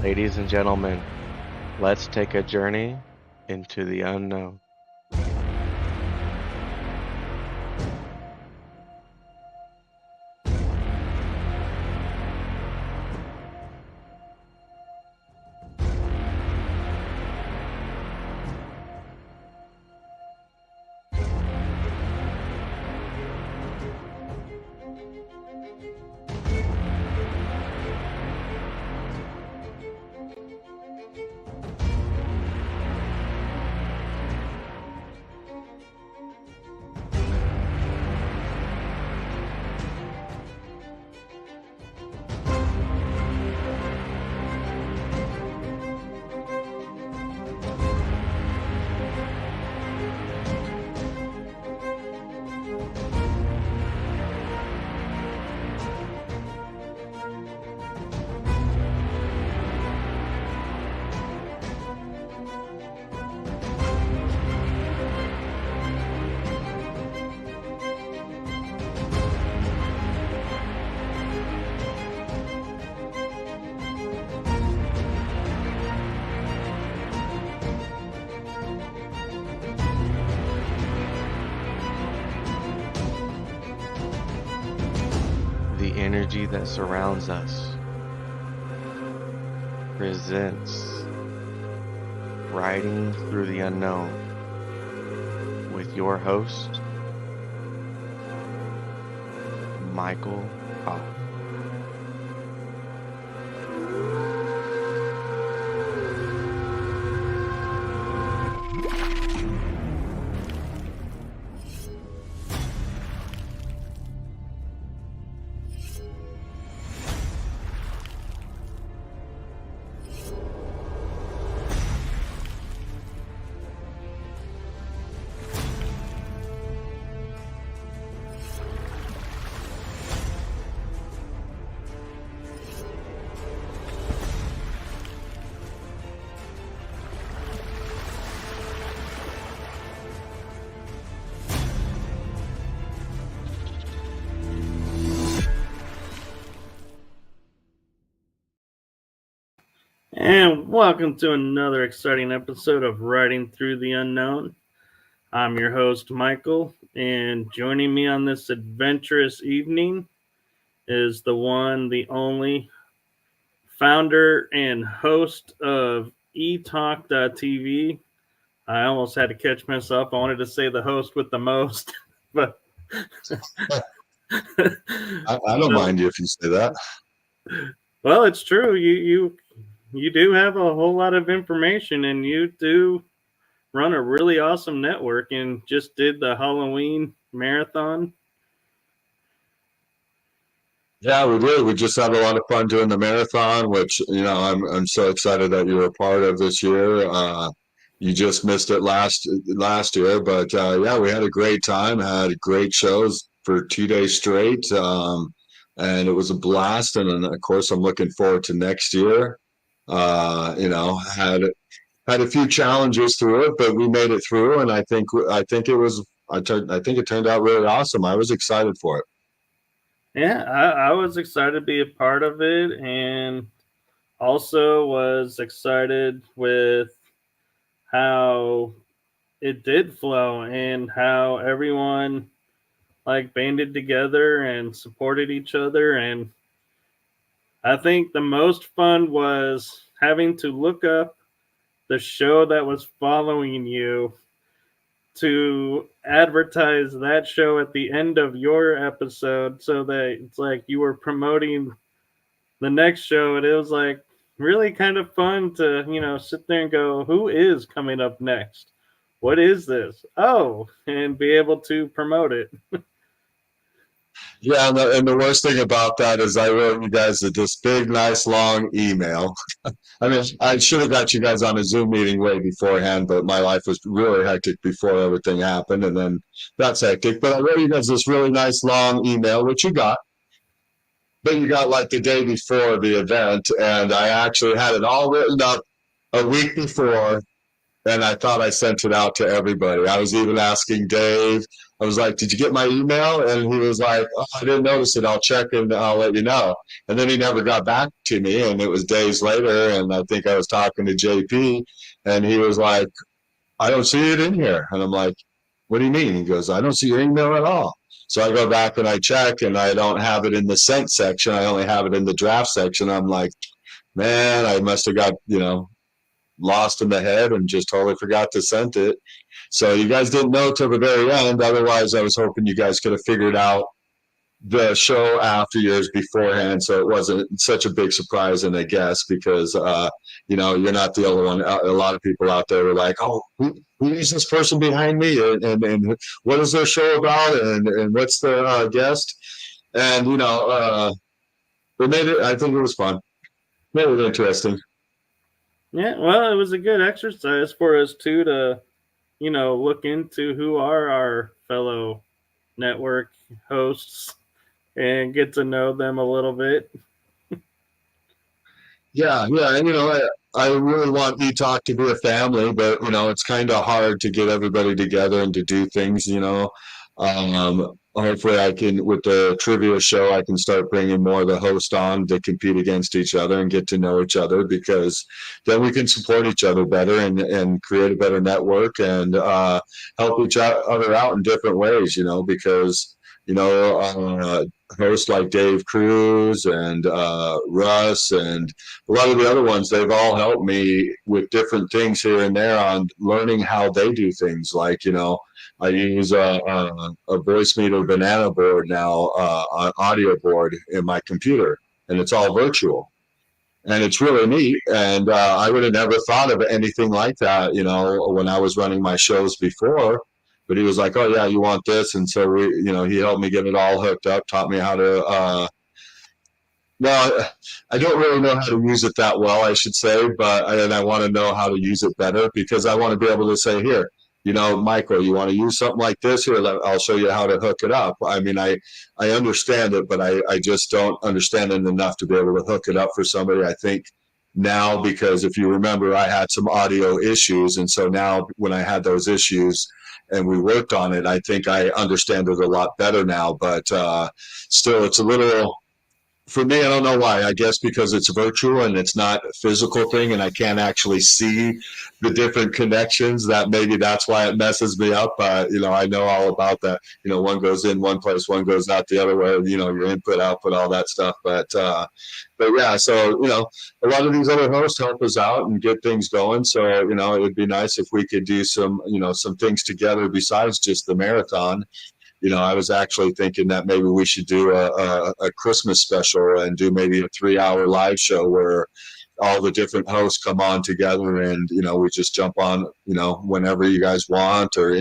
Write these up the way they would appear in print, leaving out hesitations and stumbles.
Ladies and gentlemen, let's take a journey into the unknown. The energy that surrounds us presents Riding Through the Unknown with your host, Michael Hoff. And welcome to another exciting episode of Riding Through the Unknown. I'm your host, Michael, and joining me on this adventurous evening is the one, the only founder and host of ETalk TV. I almost had to catch myself. I wanted to say the host with the most, but I don't mind you if you say that. Well, it's true. You do have a whole lot of information, and you do run a really awesome network and just did the Halloween marathon. Yeah, we did. We just had a lot of fun doing the marathon, which, I'm so excited that you were a part of this year. You just missed it last year, but yeah, we had a great time, had great shows for 2 days straight. And it was a blast. And then, of course, I'm looking forward to next year. Had a few challenges through it, but we made it through, and I think it turned out really awesome. I was excited for it. Yeah, I was excited to be a part of it, and also was excited with how it did flow and how everyone banded together and supported each other. And I think the most fun was having to look up the show that was following you to advertise that show at the end of your episode, so that it's like you were promoting the next show. And it was really kind of fun to, sit there and go, who is coming up next? What is this? Oh, and be able to promote it. Yeah, and the worst thing about that is I wrote you guys this big, nice, long email. I mean, I should have got you guys on a Zoom meeting way beforehand, but my life was really hectic before everything happened, and then that's hectic. But I wrote you guys this really nice, long email, which you got. But you got the day before the event, and I actually had it all written up a week before, and I thought I sent it out to everybody. I was even asking Dave I was like, did you get my email? And he was like, oh, I didn't notice it. I'll check and I'll let you know. And then he never got back to me. And it was days later. And I think I was talking to JP and he was like, I don't see it in here. And I'm like, what do you mean? He goes, I don't see your email at all. So I go back and I check and I don't have it in the sent section. I only have it in the draft section. I'm like, man, I must have got, lost in the head and just totally forgot to send it. So you guys didn't know till the very end. Otherwise, I was hoping you guys could have figured out the show after years beforehand, so it wasn't such a big surprise. And I guess because you're not the only one. A lot of people out there were like, "Oh, who is this person behind me? And what is their show about? And what's the guest?" And it made it. I think it was fun. Made it interesting. Yeah, well, it was a good exercise for us too to, look into who are our fellow network hosts and get to know them a little bit. Yeah, and I really want ETalk to be a family, but it's kind of hard to get everybody together and to do things. Hopefully, I can with the trivia show, I can start bringing more of the hosts on to compete against each other and get to know each other, because then we can support each other better and create a better network and help each other out in different ways. Because hosts like Dave Cruz and Russ and a lot of the other ones, they've all helped me with different things here and there on learning how they do things. Like, I use a Voicemeeter banana board now, an audio board in my computer, and it's all virtual. And it's really neat. And I would have never thought of anything like that, when I was running my shows before. But he was like, "Oh yeah, you want this?" And so he helped me get it all hooked up, taught me how to. Well, I don't really know how to use it that well, I should say, but I want to know how to use it better, because I want to be able to say, here, Michael, you want to use something like this? Here, I'll show you how to hook it up. I mean, I understand it, but I just don't understand it enough to be able to hook it up for somebody. I think now, because if you remember, I had some audio issues. And so now when I had those issues and we worked on it, I think I understand it a lot better now. But still, it's a little, for me, I don't know why. I guess because it's virtual and it's not a physical thing, and I can't actually see the different connections. That maybe that's why it messes me up. I know all about that. One goes in one place, one goes out the other way. Your input, output, all that stuff. But yeah, so a lot of these other hosts help us out and get things going. So it would be nice if we could do some some things together besides just the marathon. I was actually thinking that maybe we should do a Christmas special and do maybe a 3-hour live show where all the different hosts come on together, and we just jump on whenever you guys want, or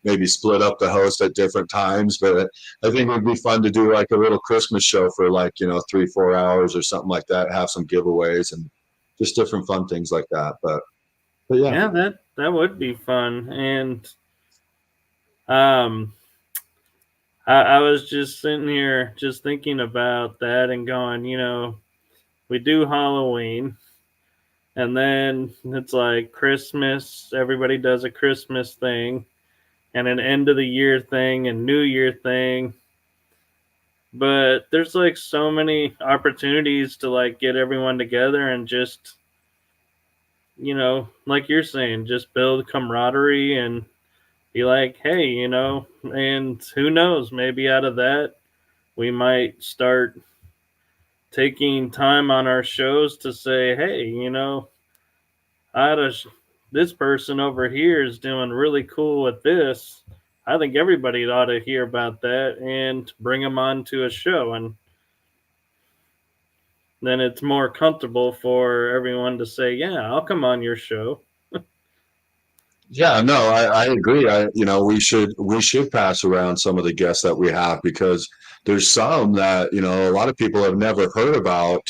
maybe split up the host at different times. But I think it would be fun to do like a little Christmas show for 3-4 hours or something like that. Have some giveaways and just different fun things like that. But yeah, that would be fun. And I was just sitting here just thinking about that and going, we do Halloween, and then it's like Christmas. Everybody does a Christmas thing and an end of the year thing and New Year thing. But there's so many opportunities to get everyone together and just, like you're saying, just build camaraderie and be like, hey, and who knows, maybe out of that, we might start taking time on our shows to say, hey, this person over here is doing really cool with this. I think everybody ought to hear about that and bring them on to a show. And then it's more comfortable for everyone to say, yeah, I'll come on your show. Yeah, no, I agree. We should pass around some of the guests that we have, because there's some that, a lot of people have never heard about.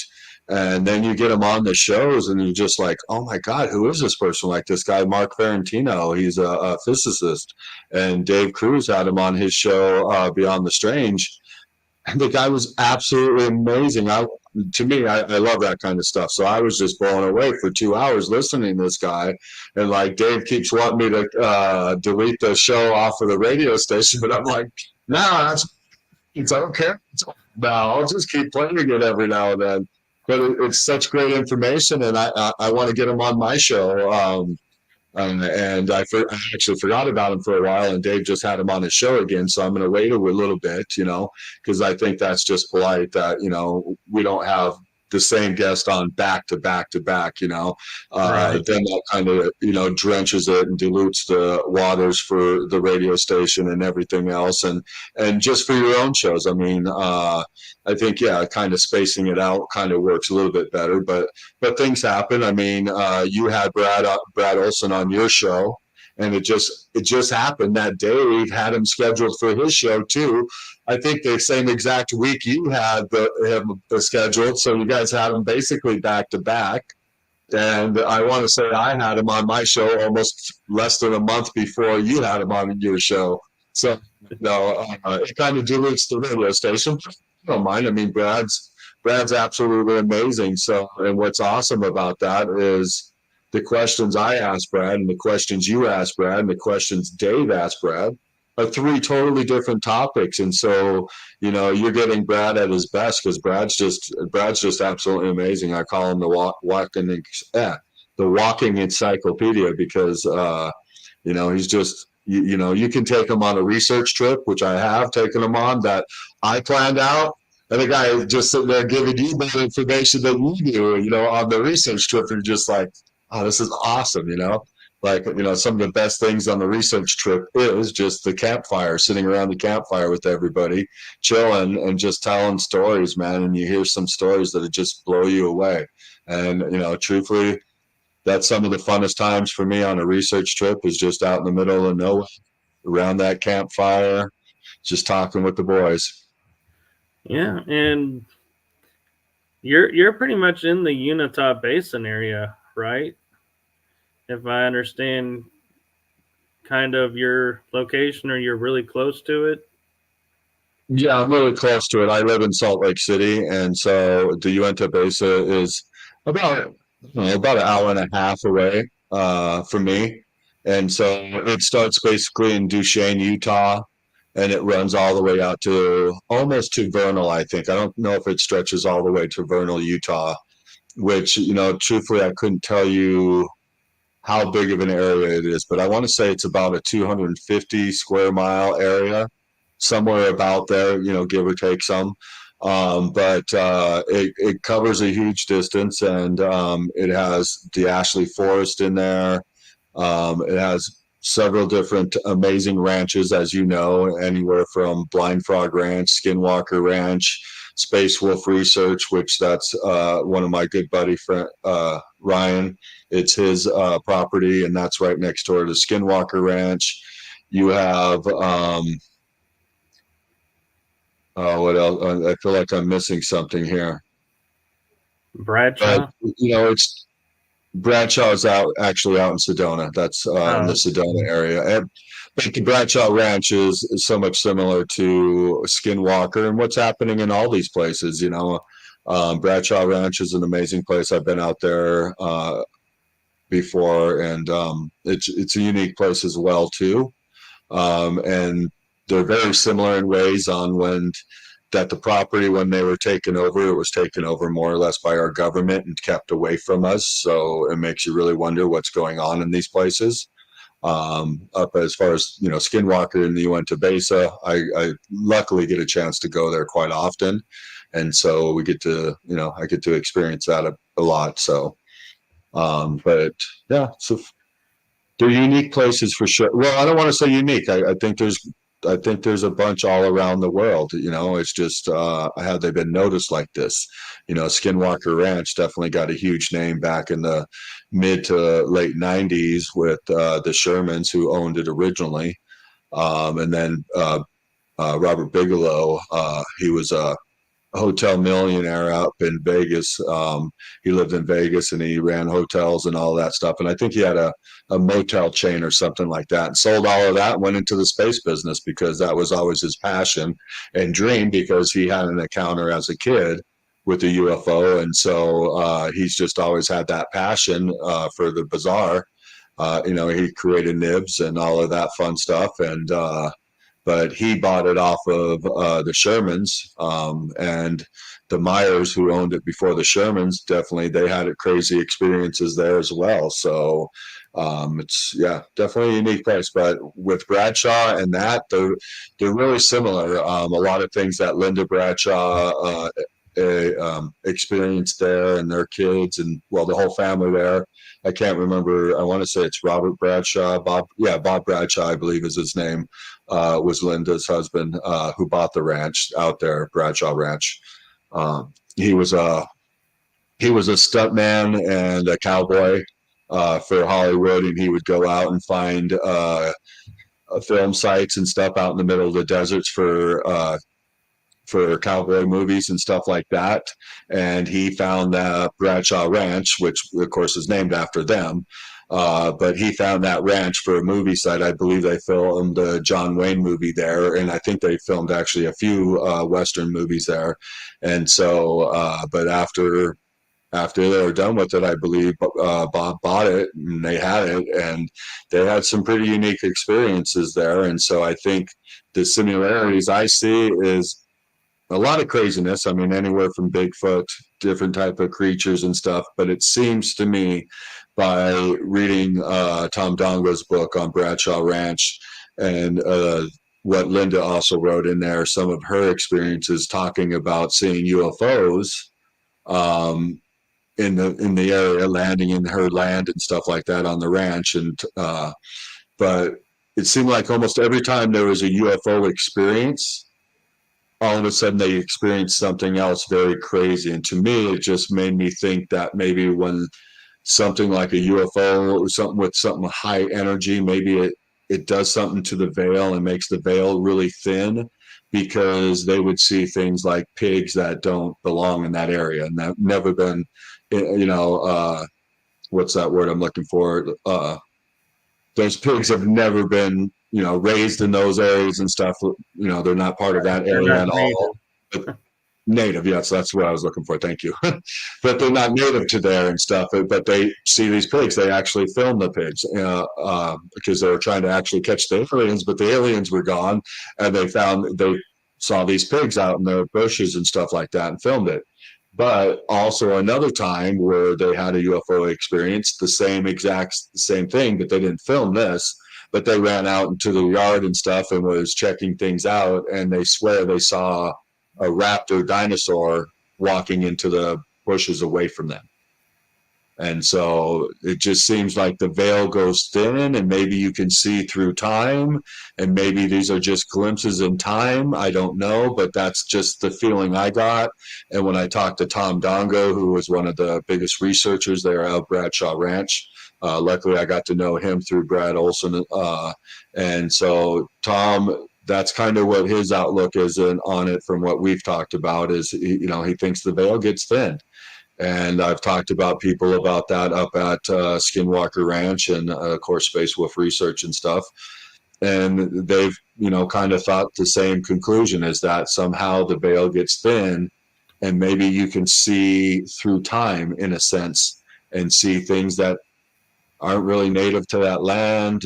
And then you get them on the shows and you're just like, oh my God, who is this person? Like this guy, Mark Ferrantino, he's a physicist. And Dave Cruz had him on his show, Beyond the Strange. And the guy was absolutely amazing. to me, I love that kind of stuff. So I was just blown away for 2 hours listening to this guy. And like Dave keeps wanting me to delete the show off of the radio station, but I'm like, no, it's okay. No, I'll just keep playing it every now and then. But it's such great information, and I want to get him on my show. And I actually forgot about him for a while, and Dave just had him on his show again. So I'm going to wait a little bit, because I think that's just polite that, we don't have the same guest on back to back to back, Right. then that kind of, drenches it and dilutes the waters for the radio station and everything else. And just for your own shows, I mean, I think, kind of spacing it out kind of works a little bit better, but things happen. I mean, you had Brad Olson on your show, and it just happened that Dave had him scheduled for his show too. I think the same exact week you had him scheduled, so you guys had him basically back to back. And I want to say I had him on my show almost less than a month before you had him on your show. So it kind of dilutes the radio station. I don't mind. I mean, Brad's absolutely amazing. So, and what's awesome about that is the questions I asked Brad and the questions you asked Brad and the questions Dave asked Brad are three totally different topics. And so, you're getting Brad at his best, because Brad's just absolutely amazing. I call him the walking encyclopedia, because, he's just, you can take him on a research trip, which I have taken him on, that I planned out. And the guy is just sitting there giving you more information than you do, on the research trip. And you're just like, oh, this is awesome, Like, some of the best things on the research trip is just the campfire, sitting around the campfire with everybody, chilling and just telling stories, man. And you hear some stories that just blow you away. And, truthfully, that's some of the funnest times for me on a research trip, is just out in the middle of nowhere, around that campfire, just talking with the boys. Yeah, and you're pretty much in the Unitah Basin area, right? If I understand kind of your location, or you're really close to it. Yeah, I'm really close to it. I live in Salt Lake City, and so the Uintah Basin is about an hour and a half away from me. And so it starts basically in Duchesne, Utah, and it runs all the way out to almost to Vernal, I think. I don't know if it stretches all the way to Vernal, Utah, which, truthfully, I couldn't tell you how big of an area it is, but I want to say it's about a 250 square mile area, somewhere about there, give or take some. But it covers a huge distance, and it has the Ashley Forest in there. It has several different amazing ranches, as you know, anywhere from Blind Frog Ranch, Skinwalker Ranch, Space Wolf Research, which that's one of my good buddy friend Ryan. It's his property, and that's right next door to Skinwalker Ranch. You have what else? I feel like I'm missing something here. Bradshaw. But, it's Bradshaw is actually out in Sedona. That's in the Sedona area. But the Bradshaw Ranch is so much similar to Skinwalker and what's happening in all these places. Bradshaw Ranch is an amazing place. I've been out there before, and it's a unique place as well too. And they're very similar in ways on that the property, when they were taken over, it was taken over more or less by our government and kept away from us. So it makes you really wonder what's going on in these places. Up as far as, Skinwalker in the Uintah Basin, I luckily get a chance to go there quite often. And so we get to, I get to experience that a lot. So, but yeah, so they're unique places for sure. Well, I don't want to say unique. I think there's a bunch all around the world. It's just have they been noticed like this? Skinwalker Ranch definitely got a huge name back in the mid to late 90s with the Shermans, who owned it originally. And then Robert Bigelow, he was a hotel millionaire up in Vegas. He lived in Vegas, and he ran hotels and all that stuff. And I think he had a motel chain or something like that, and sold all of that and went into the space business, because that was always his passion and dream, because he had an encounter as a kid with a UFO, and so he's just always had that passion for the bizarre. He created nibs and all of that fun stuff, and but he bought it off of the Shermans, and the Myers, who owned it before the Shermans, definitely they had crazy experiences there as well. So it's definitely a unique place. But with Bradshaw and that, they're really similar. A lot of things that Linda Bradshaw experienced there, and their kids, and well, the whole family there. I can't remember. I want to say it's Robert Bradshaw. Bob Bradshaw, I believe is his name. Was Linda's husband, who bought the ranch out there, Bradshaw Ranch. He was a stuntman and a cowboy for Hollywood, and he would go out and find film sites and stuff out in the middle of the deserts for cowboy movies and stuff like that. And he found that Bradshaw Ranch, which of course is named after them. But he found that ranch for a movie site. I believe they filmed the John Wayne movie there, and I think they filmed actually a few Western movies there. And so, but after they were done with it, I believe Bob bought it, and they had it, and they had some pretty unique experiences there. And so I think the similarities I see is a lot of craziness. I mean, anywhere from Bigfoot, different type of creatures and stuff. But it seems to me, by reading Tom Dongo's book on Bradshaw Ranch, and what Linda also wrote in there, some of her experiences talking about seeing UFOs in the area, landing in her land and stuff like that on the ranch. And but it seemed like almost every time there was a UFO experience, all of a sudden they experienced something else very crazy. And to me, it just made me think that maybe when something like a UFO or something with something high energy, maybe it does something to the veil and makes the veil really thin, because they would see things like pigs that don't belong in that area and that never been, what's that word I'm looking for? Those pigs have never been, raised in those areas and stuff. They're not part of that area at all. Native, yes, that's what I was looking for. Thank you. But they're not native to there and stuff. But they see these pigs. They actually film the pigs because they were trying to actually catch the aliens, but the aliens were gone, and they saw these pigs out in the bushes and stuff like that and filmed it. But also another time where they had a UFO experience, the same thing, but they didn't film this. But they ran out into the yard and stuff and was checking things out, and they swear they saw a raptor dinosaur walking into the bushes away from them. And so it just seems like the veil goes thin, and maybe you can see through time, and maybe these are just glimpses in time. I don't know, but that's just the feeling I got. And when I talked to Tom Dongo, who was one of the biggest researchers there at Bradshaw Ranch, luckily I got to know him through Brad Olson. And so Tom, that's kind of what his outlook is on it from what we've talked about, is, he thinks the veil gets thin. And I've talked about people about that up at Skinwalker Ranch and, of course, Space Wolf Research and stuff. And they've, kind of thought the same conclusion, is that somehow the veil gets thin, and maybe you can see through time, in a sense, and see things that aren't really native to that land,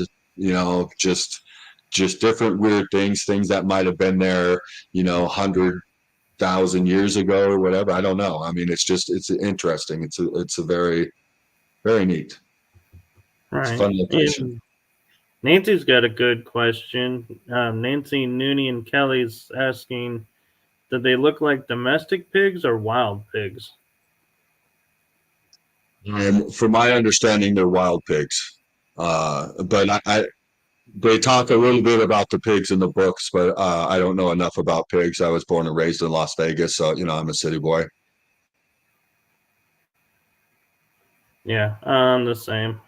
just different weird things that might have been there, 100,000 years ago or whatever. I don't know. I mean, it's interesting. It's a very, very neat. Right. It's fun location. And Nancy's got a good question. Nancy, Nooney, and Kelly's asking, did they look like domestic pigs or wild pigs? From my understanding, they're wild pigs. But they talk a little bit about the pigs in the books, but I don't know enough about pigs. I was born and raised in Las Vegas, so I'm a city boy. Yeah, I'm the same.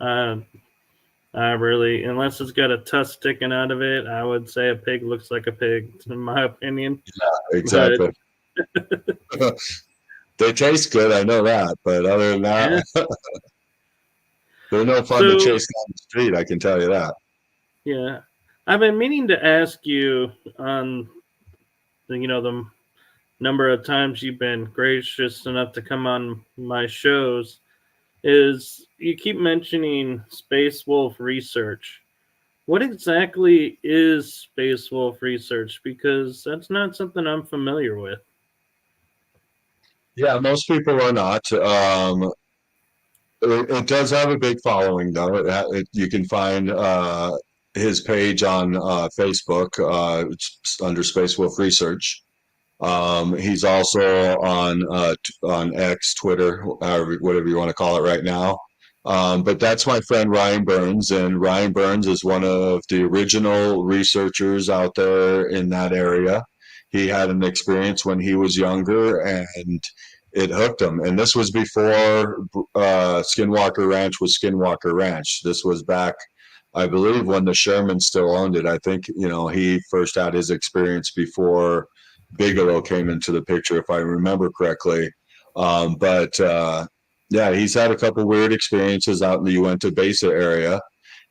I really, unless it's got a tusk sticking out of it, I would say a pig looks like a pig, in my opinion. Yeah, exactly. They taste good, I know that, but other than that, they're no fun to chase down the street, I can tell you that. Yeah, I've been meaning to ask you on the number of times you've been gracious enough to come on my shows, is you keep mentioning Space Wolf research. What exactly is Space Wolf research? Because that's not something I'm familiar with. Yeah, most people are not. It does have a big following, though. You can find his page on Facebook. It's under Space Wolf Research. He's also on X, Twitter, whatever you want to call it right now. But that's my friend Ryan Burns, and Ryan Burns is one of the original researchers out there in that area. He had an experience when he was younger, and it hooked him. And this was before Skinwalker Ranch was Skinwalker Ranch. This was back, I believe, when the Shermans still owned it. I think, he first had his experience before Bigelow came into the picture, if I remember correctly. But yeah, he's had a couple weird experiences out in the Uintah Basin area.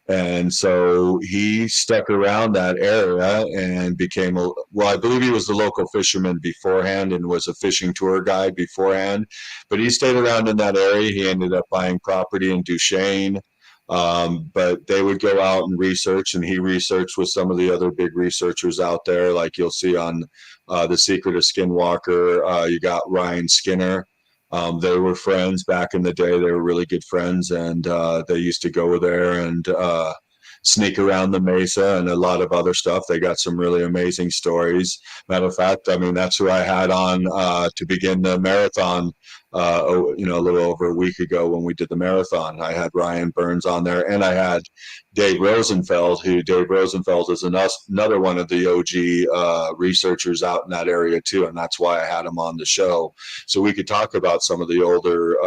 And so he stuck around that area and became I believe he was the local fisherman beforehand and was a fishing tour guide beforehand. But he stayed around in that area. He ended up buying property in Duchesne. But they would go out and research, and he researched with some of the other big researchers out there, like you'll see on The Secret of Skinwalker. You got Ryan Skinner. They were friends back in the day. They were really good friends, and they used to go there and sneak around the mesa and a lot of other stuff. They got some really amazing stories. Matter of fact, I mean, that's who I had on to begin the marathon, a little over a week ago when we did the marathon. I had Ryan Burns on there, and I had Dave Rosenfeld, Dave Rosenfeld is another one of the OG researchers out in that area too, and that's why I had him on the show. So we could talk about some of the older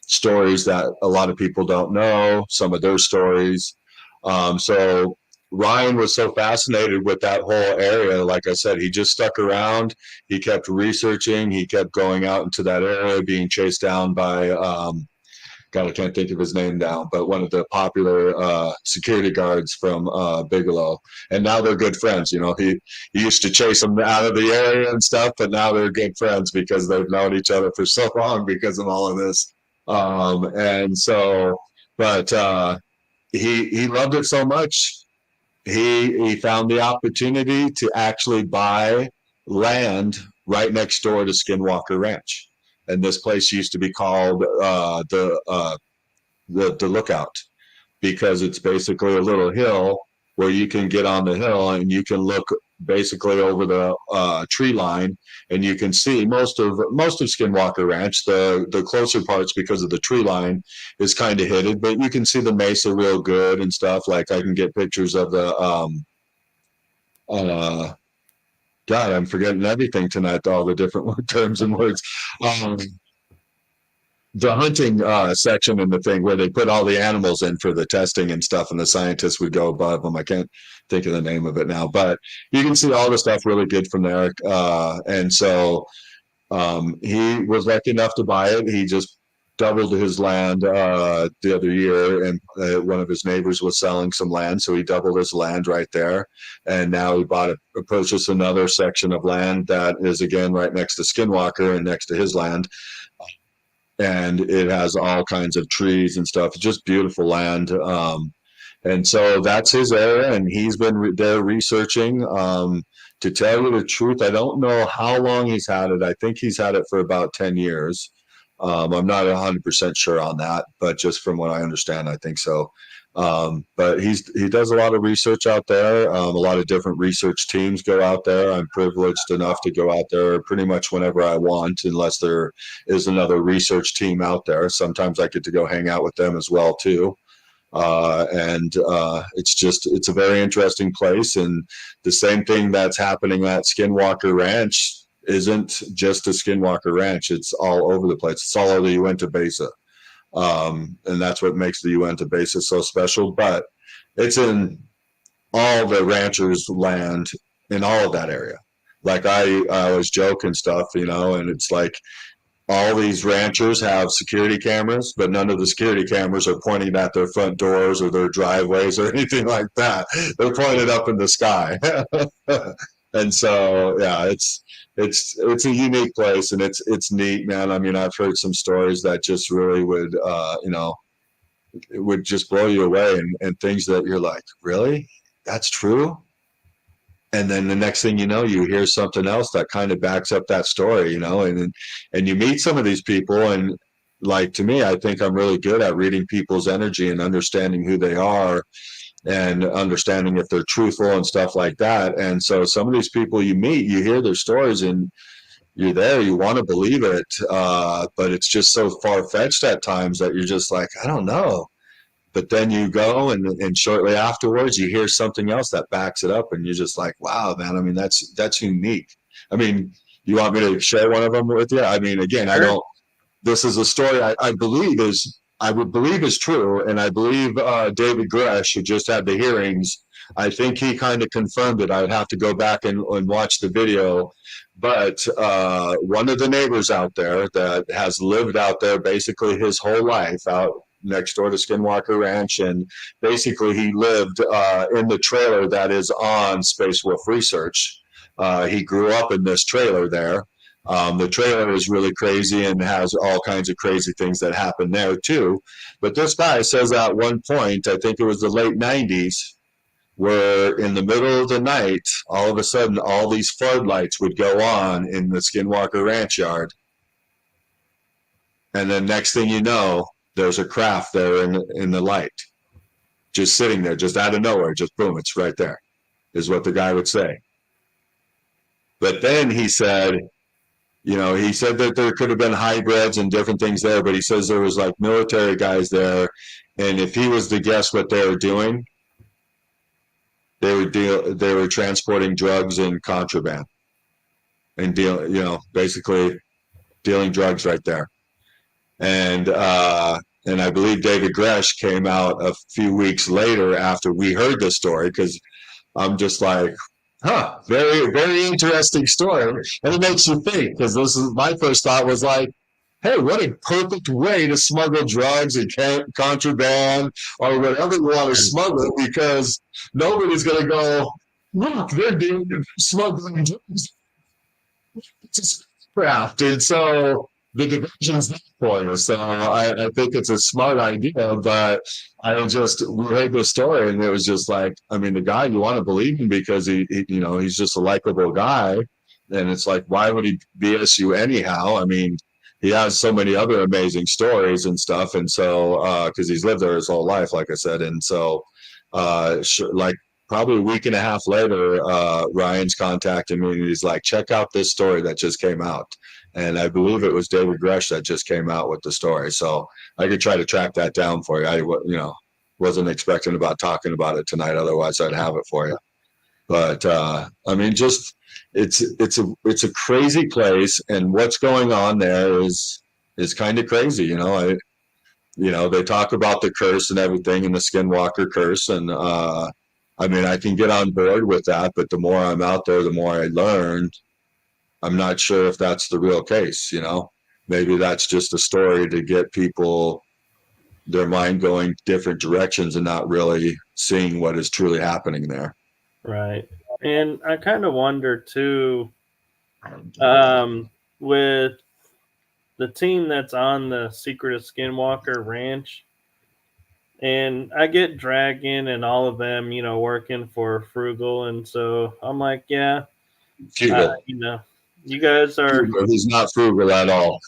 stories that a lot of people don't know, some of their stories. So Ryan was so fascinated with that whole area. Like I said, he just stuck around. He kept researching. He kept going out into that area, being chased down by, God, I can't think of his name now, but one of the popular security guards from Bigelow. And now they're good friends. He used to chase him out of the area and stuff, but now they're good friends because they've known each other for so long because of all of this. And so, but he loved it so much. He found the opportunity to actually buy land right next door to Skinwalker Ranch, and this place used to be called the Lookout, because it's basically a little hill where you can get on the hill and you can look basically over the tree line, and you can see most of Skinwalker Ranch. The closer parts, because of the tree line, is kind of hidden, but you can see the mesa real good and stuff. Like I can get pictures of the God, I'm forgetting everything tonight, all the different terms and words. The hunting section in the thing where they put all the animals in for the testing and stuff, and the scientists would go above them. I can't think of the name of it now, but you can see all the stuff really good from there. And so he was lucky enough to buy it. He just doubled his land the other year, and one of his neighbors was selling some land, so he doubled his land right there. And now he purchased another section of land that is again right next to Skinwalker and next to his land. And it has all kinds of trees and stuff. It's just beautiful land. And so that's his area, and he's been there researching. To tell you the truth, I don't know how long he's had it. I think he's had it for about 10 years. I'm not 100% sure on that, but just from what I understand, I think so. But he does a lot of research out there. A lot of different research teams go out there. I'm privileged enough to go out there pretty much whenever I want, unless there is another research team out there. Sometimes I get to go hang out with them as well too. It's a very interesting place. And the same thing that's happening at Skinwalker Ranch isn't just a Skinwalker Ranch. It's all over the place. It's all over the Uintah Basin. And that's what makes the Uintah Basin so special. But it's in all the ranchers' land in all of that area. Like I always joke and stuff, and it's like all these ranchers have security cameras, but none of the security cameras are pointing at their front doors or their driveways or anything like that. They're pointed up in the sky. And so, yeah, it's a unique place, and it's neat, man. I mean, I've heard some stories that just really would, it would just blow you away, and things that you're like, really, that's true. And then the next thing you know, you hear something else that kind of backs up that story, and you meet some of these people, and like to me, I think I'm really good at reading people's energy and understanding who they are and understanding if they're truthful and stuff like that. And so some of these people you meet, you hear their stories, and you're there, you want to believe it, but it's just so far fetched at times that you're just like, I don't know. But then you go, and shortly afterwards you hear something else that backs it up, and you're just like, wow, man. I mean, that's unique. I mean, you want me to share one of them with you? I mean, again, I don't. This is a story I would believe is true, and I believe David Gresh, who just had the hearings, I think he kind of confirmed it. I'd have to go back and watch the video, but one of the neighbors out there that has lived out there basically his whole life, out next door to Skinwalker Ranch, and basically he lived in the trailer that is on Space Wolf Research. He grew up in this trailer there. The trailer is really crazy and has all kinds of crazy things that happen there too. But this guy says at one point, I think it was the late 90s, where in the middle of the night, all of a sudden, all these floodlights would go on in the Skinwalker Ranch yard. And then next thing you know, there's a craft there in the light, just sitting there, just out of nowhere, just boom, it's right there, is what the guy would say. But then he said, he said that there could have been hybrids and different things there, but he says there was like military guys there, and if he was to guess what they were doing, they were transporting drugs and contraband, and basically dealing drugs right there. And I believe David Gresh came out a few weeks later after we heard this story, because I'm just like, very, very interesting story. And it makes you think, because this is my first thought was like, hey, what a perfect way to smuggle drugs and contraband or whatever you want to smuggle, because nobody's going to go, look, they're doing smuggling drugs. It's craft. And so the division's not for you. So I think it's a smart idea, but we heard the story, and it was just like, I mean, the guy, you want to believe him because he's just a likable guy. And it's like, why would he BS you anyhow? I mean, he has so many other amazing stories and stuff. And so, because he's lived there his whole life, like I said. And so, like probably a week and a half later, Ryan's contacted me, and he's like, check out this story that just came out. And I believe it was David Gresh that just came out with the story. So I could try to track that down for you. I wasn't expecting about talking about it tonight. Otherwise, I'd have it for you. But I mean, just it's a crazy place, and what's going on there is kind of crazy. They talk about the curse and everything, and the Skinwalker curse, and I mean, I can get on board with that, but the more I'm out there, the more I learn. I'm not sure if that's the real case. Maybe that's just a story to get people, their mind going different directions and not really seeing what is truly happening there. Right. And I kind of wonder too, with the team that's on the Secret of Skinwalker Ranch, and I get Dragon and all of them, working for Frugal. And so I'm like, yeah, Frugal. you guys are. He's not frugal at all.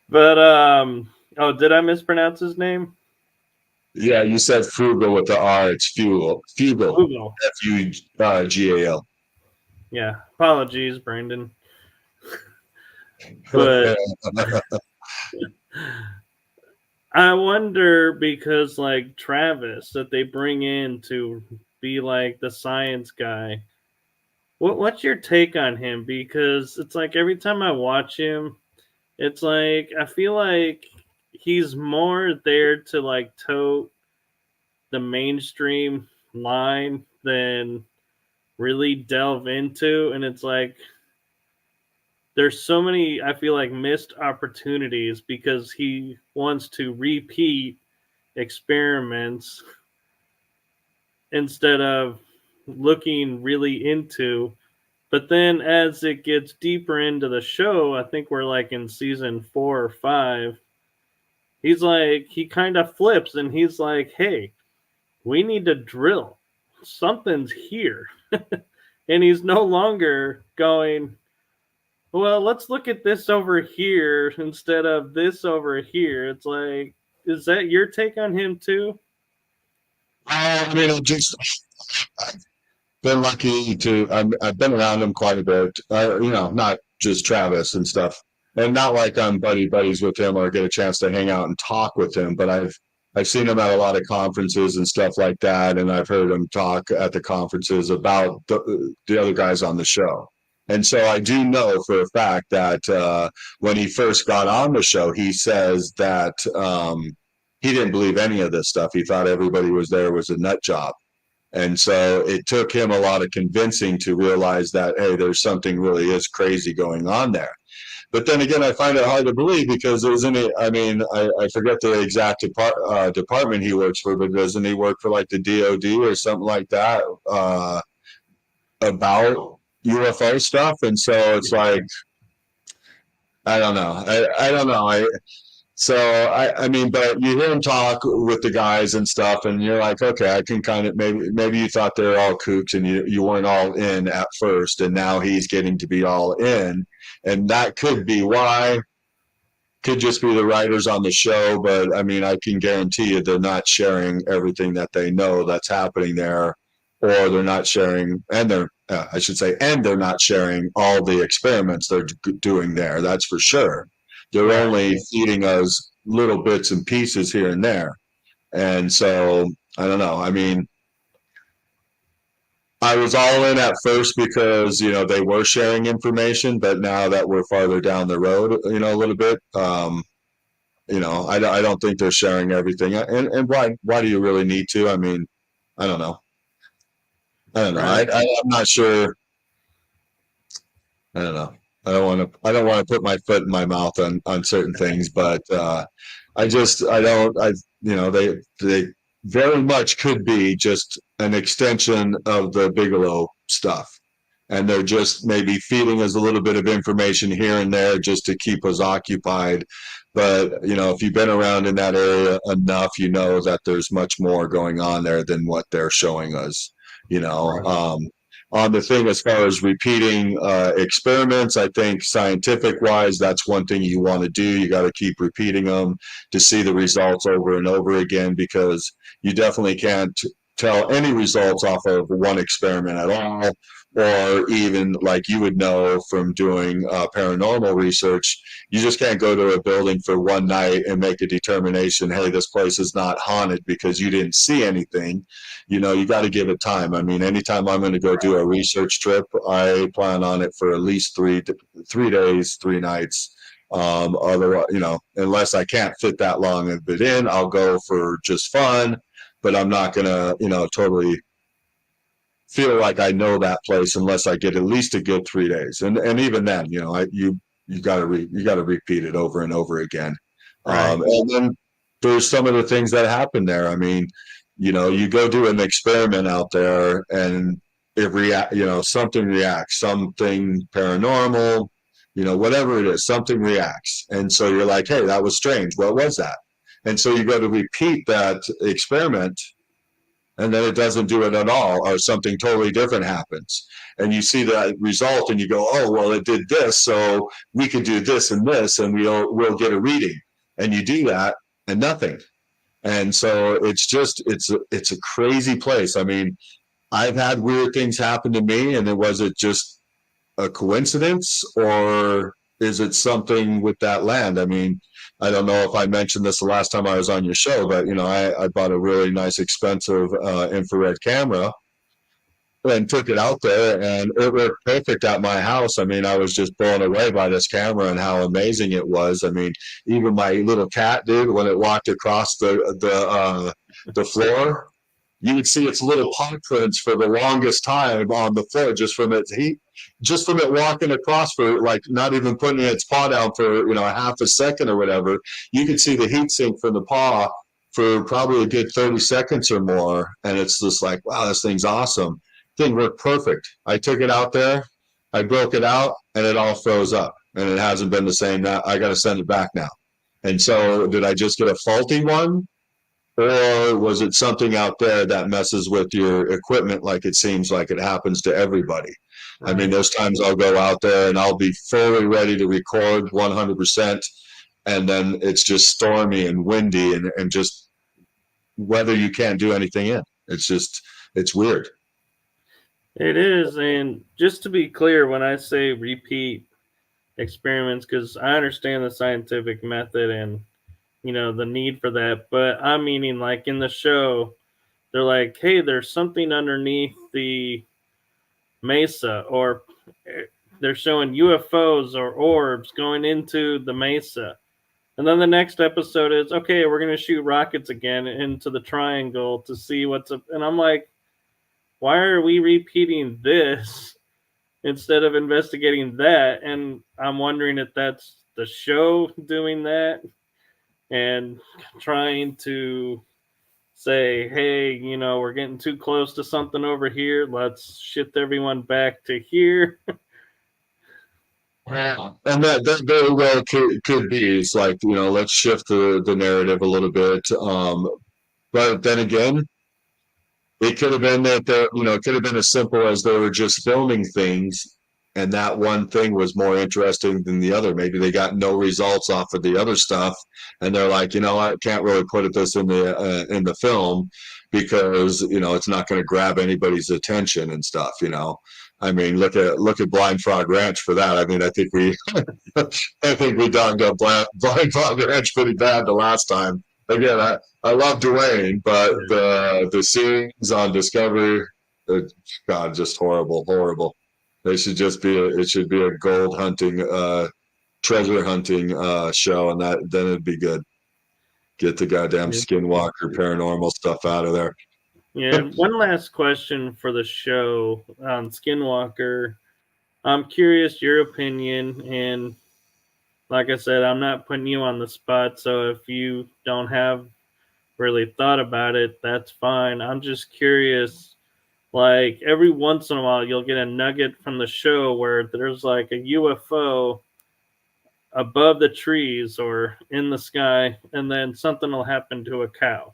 But, did I mispronounce his name? Yeah, you said frugal with the R. It's fugal. Fugal. F-U-G-A-L. Yeah. Apologies, Brandon. But I wonder, because like Travis that they bring in to be like the science guy, what's your take on him? Because it's like every time I watch him, it's like I feel like he's more there to like tote the mainstream line than really delve into. And it's like there's so many, I feel like, missed opportunities because he wants to repeat experiments instead of looking really into. But then as it gets deeper into the show, I think we're like in season 4 or 5, he's like, he kind of flips and he's like, hey, we need to drill. Something's here. And he's no longer going, well, let's look at this over here instead of this over here. It's like, is that your take on him too? I mean, I've been lucky to. I've been around him quite a bit. Not just Travis and stuff, and not like I'm buddies with him or get a chance to hang out and talk with him. But I've seen him at a lot of conferences and stuff like that, and I've heard him talk at the conferences about the other guys on the show. And so I do know for a fact that when he first got on the show, he says that he didn't believe any of this stuff. He thought everybody was a nut job. And so it took him a lot of convincing to realize that, hey, there's something really is crazy going on there. But then again, I find it hard to believe because isn't it? I mean, I forget the exact department he works for, but doesn't he work for like the DOD or something like that about UFO stuff? And so it's like, I don't know. I don't know. I mean, but you hear him talk with the guys and stuff, and you're like, okay, I can kind of maybe you thought they were all kooks and you weren't all in at first, and now he's getting to be all in, and that could be why. Could just be the writers on the show, but I mean, I can guarantee you they're not sharing everything that they know that's happening there, or they're not sharing, and I should say, and they're not sharing all the experiments they're doing there. That's for sure. They're only feeding us little bits and pieces here and there. And so, I don't know. I mean, I was all in at first because, they were sharing information, but now that we're farther down the road, a little bit, I don't think they're sharing everything. And why do you really need to? I mean, I don't know. Right. I'm not sure. I don't know. I don't want to put my foot in my mouth on certain things, but they very much could be just an extension of the Bigelow stuff. And they're just maybe feeding us a little bit of information here and there just to keep us occupied. But, if you've been around in that area enough, you know that there's much more going on there than what they're showing us, on the thing as far as repeating experiments. I think scientific wise, that's one thing you want to do. You got to keep repeating them to see the results over and over again, because you definitely can't tell any results off of one experiment at all, or even like you would know from doing paranormal research. You just can't go to a building for one night and make a determination, hey, this place is not haunted, because you didn't see anything. You got to give it time. I mean, anytime I'm going to go do a research trip, I plan on it for at least 3 days, 3 nights. Otherwise, unless I can't fit that long of it in, I'll go for just fun, but I'm not going to, totally feel like I know that place unless I get at least a good 3 days. And even then, you got to repeat it over and over again. Right. And then there's some of the things that happen there. I mean, you go do an experiment out there and something reacts, something paranormal, whatever it is, something reacts. And so you're like, hey, that was strange. What was that? And so you go to repeat that experiment, and then it doesn't do it at all, or something totally different happens. And you see that result and you go, oh, well, it did this, so we could do this, and we'll get a reading. And you do that and nothing. And so it's a crazy place. I mean, I've had weird things happen to me, and was it just a coincidence, or is it something with that land? I mean, I don't know if I mentioned this the last time I was on your show, but I bought a really nice, expensive infrared camera and took it out there, and it worked perfect at my house. I mean, I was just blown away by this camera and how amazing it was. I mean, even my little cat, dude, when it walked across the floor, you would see its little paw prints for the longest time on the floor, just from its heat, just from it walking across, for like not even putting its paw down for a half a second or whatever. You could see the heat sink from the paw for probably a good 30 seconds or more, and it's just like, wow, this thing's awesome. thing worked perfect. I took it out there, I broke it out, and it all froze up, and it hasn't been the same. Now I got to send it back now. And so, did I just get a faulty one, or was it something out there that messes with your equipment like it seems like it happens to everybody? I mean, there's times I'll go out there and I'll be fully ready to record 100%, and then it's just stormy and windy and just weather you can't do anything in. It's weird. It is. And just to be clear, when I say repeat experiments, because I understand the scientific method and, the need for that, but I'm meaning like in the show, they're like, hey, there's something underneath the mesa, or they're showing UFOs or orbs going into the mesa. And then the next episode is, okay, we're going to shoot rockets again into the triangle to see what's up. And I'm like, why are we repeating this instead of investigating that? And I'm wondering if that's the show doing that and trying to say, hey, we're getting too close to something over here. Let's shift everyone back to here. Wow. And that very well could be. It's like, let's shift the narrative a little bit. But then again, it could have been that it could have been as simple as they were just filming things, and that one thing was more interesting than the other. Maybe they got no results off of the other stuff, and they're like, I can't really put this in the film because it's not going to grab anybody's attention and stuff. I mean, look at Blind Frog Ranch for that. I mean, I think we donned up Blind Frog Ranch pretty bad the last time. Again, I love Dwayne, but the scenes on Discovery, God, just horrible. They should just be it should be a gold hunting, treasure hunting show, and then it'd be good. Get the goddamn Skinwalker paranormal stuff out of there. Yeah, one last question for the show on Skinwalker. I'm curious your opinion, and like I said, I'm not putting you on the spot, so if you don't have really thought about it, that's fine. I'm just curious, like every once in a while you'll get a nugget from the show where there's like a UFO above the trees or in the sky, and then something will happen to a cow.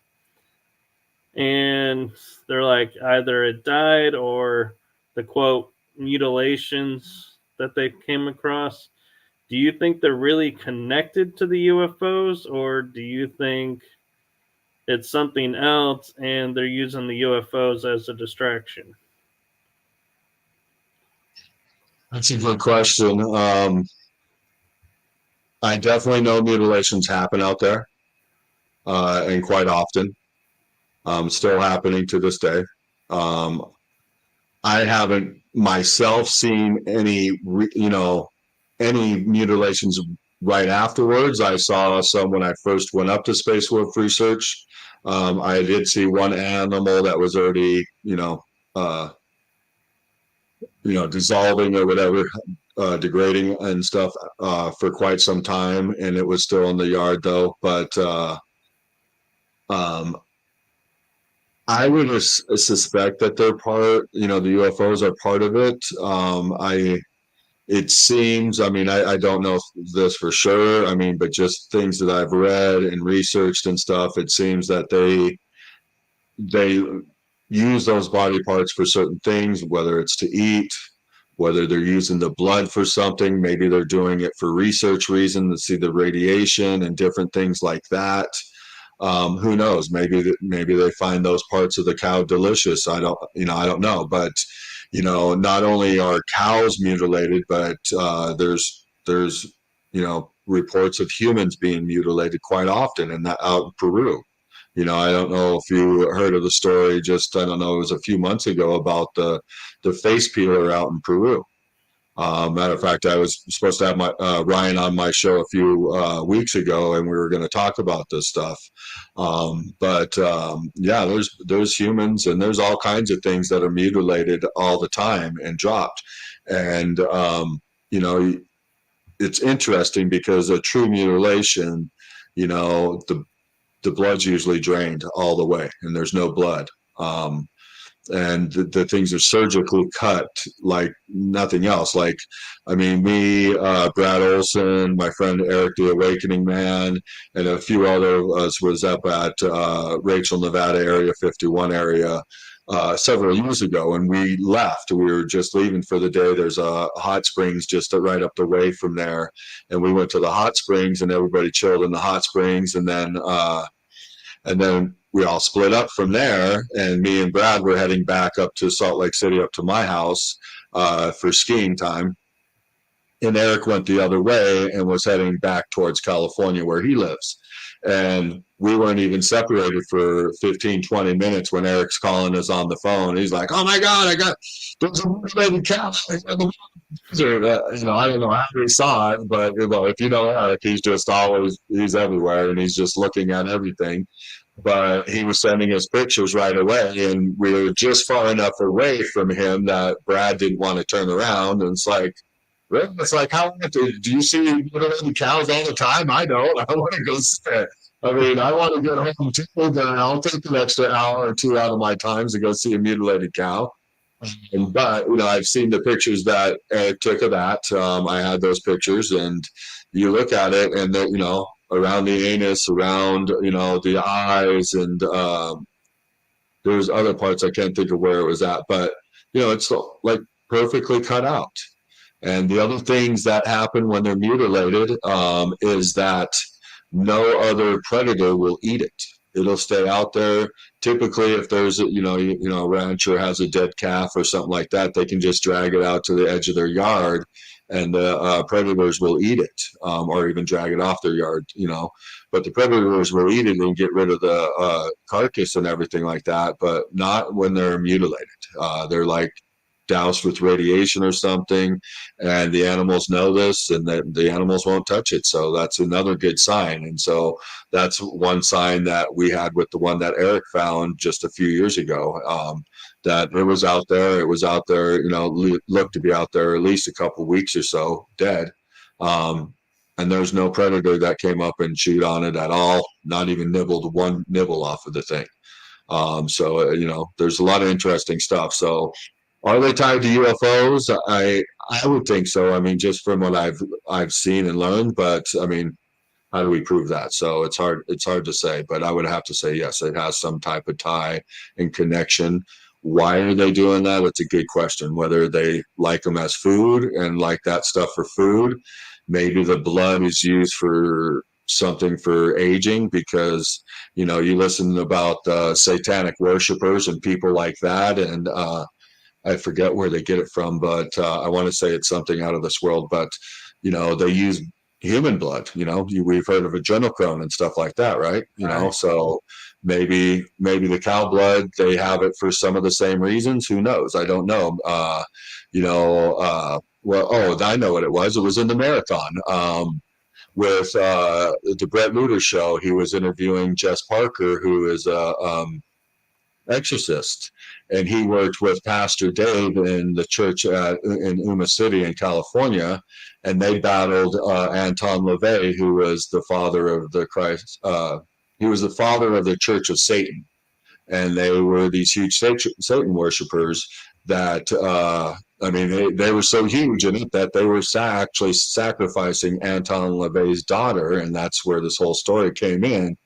And they're like, either it died or the quote mutilations that they came across. Do you think they're really connected to the UFOs, or do you think it's something else and they're using the UFOs as a distraction? That's a good question. I definitely know mutilations happen out there, and quite often. Still happening to this day. I haven't myself seen any mutilations right afterwards. I saw some when I first went up to Space Wolf Research. I did see one animal that was already, dissolving or whatever, degrading and stuff for quite some time, and it was still in the yard though. But I would suspect that they're part, the UFOs are part of it. It seems, I don't know this for sure. But just things that I've read and researched and stuff, it seems that they use those body parts for certain things, whether it's to eat, whether they're using the blood for something, maybe they're doing it for research reason to see the radiation and different things like that. Who knows? Maybe they find those parts of the cow delicious. I don't know. But not only are cows mutilated, but there's reports of humans being mutilated quite often, and that out in Peru. I don't know if you heard of the story. It was a few months ago about the face peeler out in Peru. Matter of fact, I was supposed to have Ryan on my show a few weeks ago, and we were going to talk about this stuff. There's humans, and there's all kinds of things that are mutilated all the time and dropped. And it's interesting because a true mutilation, the blood's usually drained all the way, and there's no blood. and the things are surgically cut like nothing else. Like, I mean, me, Brad Olson, my friend Eric, the Awakening Man, and a few other of us was up at Rachel, Nevada area, 51 area, several years ago, and we left. We were just leaving for the day. There's a hot springs just right up the way from there, and we went to the hot springs, and everybody chilled in the hot springs, and then we all split up from there, and me and Brad were heading back up to Salt Lake City, up to my house for skiing time. And Eric went the other way and was heading back towards California where he lives. And we weren't even separated for 15, 20 minutes when Eric's calling us on the phone. He's like, "Oh my God, there's a mutilated cow." I don't know how he saw it, but if you know Eric, he's everywhere, and he's just looking at everything. But he was sending us pictures right away, and we were just far enough away from him that Brad didn't want to turn around. And it's like, really? It's like, how do you see mutilated cows all the time? I don't. I want to go see it. I mean, I want to get home too, but I'll take an extra hour or two out of my time to go see a mutilated cow. But I've seen the pictures that Eric took of that. I had those pictures, and you look at it, and around the anus, around the eyes, and there's other parts I can't think of where it was at, but it's like perfectly cut out. And the other things that happen when they're mutilated is that no other predator will eat it. It'll stay out there. Typically, if there's a rancher has a dead calf or something like that, they can just drag it out to the edge of their yard, and the predators will eat it, or even drag it off their yard. But the predators will eat it and get rid of the carcass and everything like that. But not when they're mutilated. They're like doused with radiation or something, and the animals know this, and the animals won't touch it. So that's another good sign. And so that's one sign that we had with the one that Eric found just a few years ago, that it was out there. It was out there, looked to be out there at least a couple weeks or so, dead. And there's no predator that came up and chewed on it at all, not even nibbled one nibble off of the thing. So there's a lot of interesting stuff. So are they tied to UFOs? I would think so. I mean, just from what I've seen and learned, but I mean, how do we prove that? So it's hard to say, but I would have to say yes, it has some type of tie and connection. Why are they doing that? It's a good question. Whether they like them as food and like that stuff for food, maybe the blood is used for something for aging, because you listen about satanic worshipers and people like that, and I forget where they get it from, but I want to say it's something out of this world. But they use human blood. We've heard of adrenochrome and stuff like that, right? So maybe the cow blood, they have it for some of the same reasons. Who knows? I don't know. I know what it was. It was in the marathon. With the Brett Luter show, he was interviewing Jess Parker, who is a exorcist, and he worked with Pastor Dave in the church in Yuma City in California, and they battled Anton LaVey, who was the father of the Christ. He was the father of the Church of Satan, and they were these huge Satan worshipers that they were so huge in it that they were actually sacrificing Anton LaVey's daughter, and that's where this whole story came in.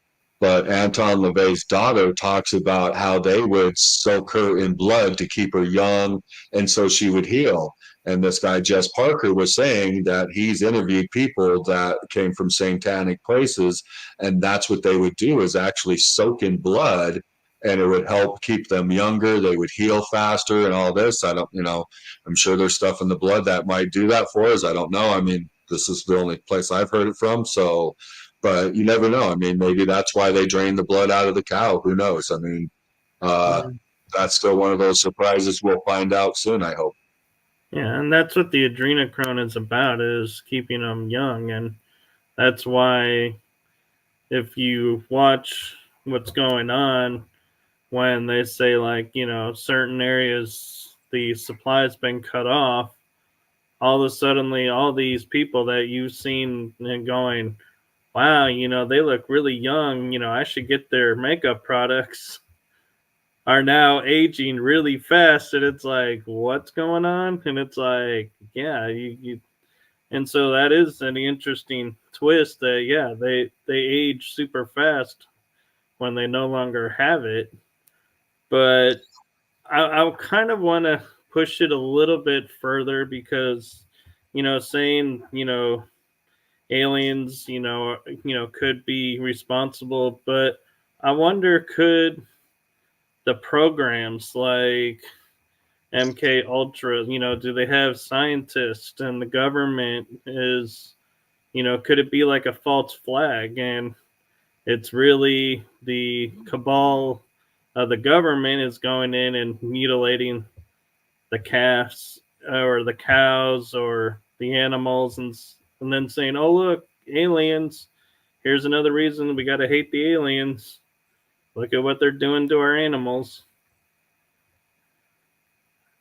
But Anton LaVey's daughter talks about how they would soak her in blood to keep her young, and so she would heal. And this guy, Jess Parker, was saying that he's interviewed people that came from satanic places, and that's what they would do, is actually soak in blood, and it would help keep them younger. They would heal faster and all this. I'm sure there's stuff in the blood that might do that for us. I don't know. I mean, this is the only place I've heard it from. So, but you never know. I mean, maybe that's why they drain the blood out of the cow. Who knows? I mean, that's still one of those surprises we'll find out soon, I hope. Yeah, and that's what the adrenochrome is about, is keeping them young. And that's why if you watch what's going on, when they say, like, certain areas, the supply's been cut off, all of a sudden, all these people that you've seen and going, wow, they look really young, I should get their makeup products. are now aging really fast, and it's like, what's going on? And it's like, yeah, and so that is an interesting twist that, yeah, they age super fast when they no longer have it. But I kind of want to push it a little bit further because, saying, aliens, could be responsible, but I wonder, could the programs like MK Ultra, do they have scientists, and the government is, could it be like a false flag, and it's really the cabal of the government is going in and mutilating the calves or the cows or the animals, and then saying, "Oh, look, aliens! Here's another reason we got to hate the aliens. Look at what they're doing to our animals."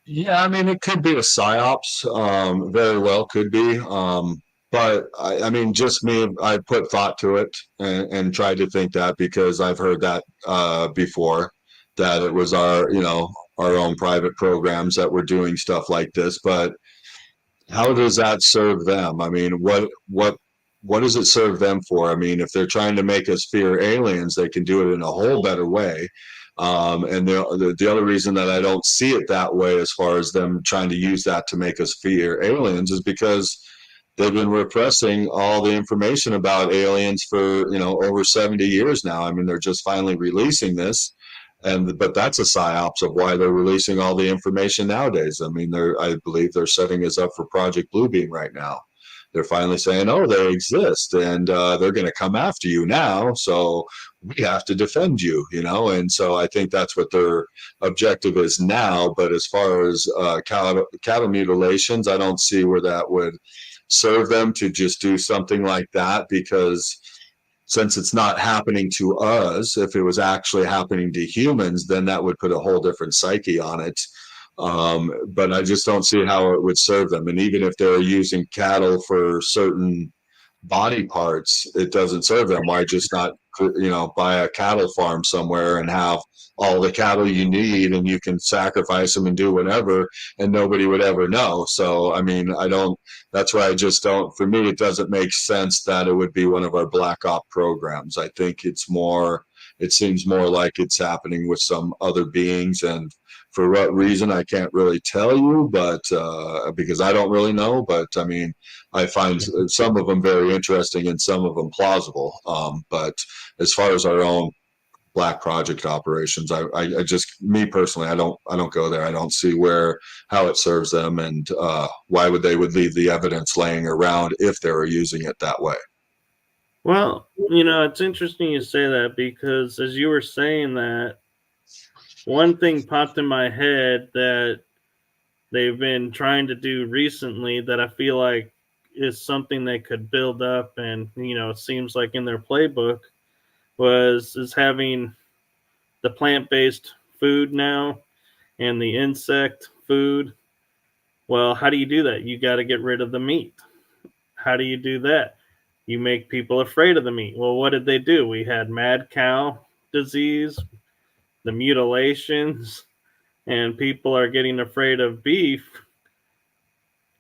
Yeah, I mean, it could be a psyops, very well could be. But I mean, just me, I put thought to it and tried to think that because I've heard that before, that it was our own private programs that were doing stuff like this. But how does that serve them? I mean, what does it serve them for? I mean, if they're trying to make us fear aliens, they can do it in a whole better way. And the other reason that I don't see it that way, as far as them trying to use that to make us fear aliens, is because they've been repressing all the information about aliens for over 70 years now. I mean, they're just finally releasing this, but that's a psyops of why they're releasing all the information nowadays. I mean, I believe they're setting us up for Project Bluebeam right now. They're finally saying, "Oh, they exist, and they're going to come after you now. So we have to defend you," And so I think that's what their objective is now. But as far as cattle mutilations, I don't see where that would serve them to just do something like that, because since it's not happening to us, if it was actually happening to humans, then that would put a whole different psyche on it. But I just don't see how it would serve them. And even if they're using cattle for certain body parts, it doesn't serve them. Why just not, buy a cattle farm somewhere and have all the cattle you need, and you can sacrifice them and do whatever, and nobody would ever know. So, I mean, that's why I just don't, for me, it doesn't make sense that it would be one of our black op programs. I think it seems more like it's happening with some other beings, and for what reason, I can't really tell you, but because I don't really know. But I mean, I find some of them very interesting and some of them plausible. But as far as our own black project operations, I just, me personally, I don't go there. I don't see how it serves them, and why would leave the evidence laying around if they were using it that way. Well, it's interesting you say that, because as you were saying that, one thing popped in my head that they've been trying to do recently that I feel like is something they could build up, and it seems like in their playbook is having the plant-based food now and the insect food. Well, how do you do that? You got to get rid of the meat. How do you do that? You make people afraid of the meat. Well, what did they do? We had mad cow disease, the mutilations, and people are getting afraid of beef